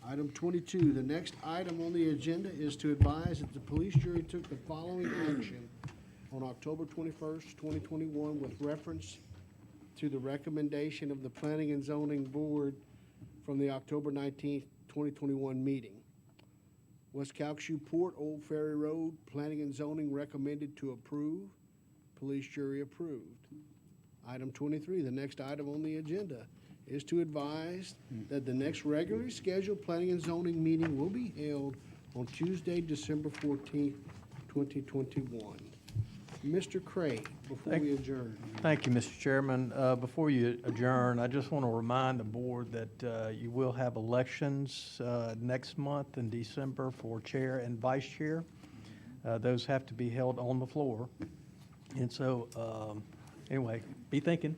Item 22, the next item on the agenda is to advise that the police jury took the following action on October 21st, 2021 with reference to the recommendation of the Planning and Zoning Board from the October 19th, 2021 meeting. West Calcasieu Port, Old Ferry Road, Planning and Zoning recommended to approve. Police jury approved. Item 23, the next item on the agenda is to advise that the next regularly scheduled Planning and Zoning meeting will be held on Tuesday, December 14th, 2021. Mr. Craig, before we adjourn.
Thank you, Mr. Chairman. Before you adjourn, I just want to remind the board that you will have elections next month in December for chair and vice chair. Those have to be held on the floor. And so, anyway, be thinking,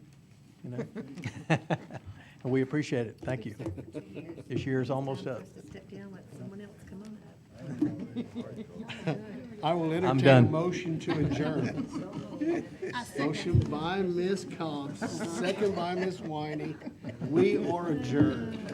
you know. And we appreciate it. Thank you. This year's almost up.
Step down, let someone else come on.
I will
I'm
entertain a
done.
motion to adjourn. Motion by Ms. Cobbs, second by Ms. Winey. We are adjourned.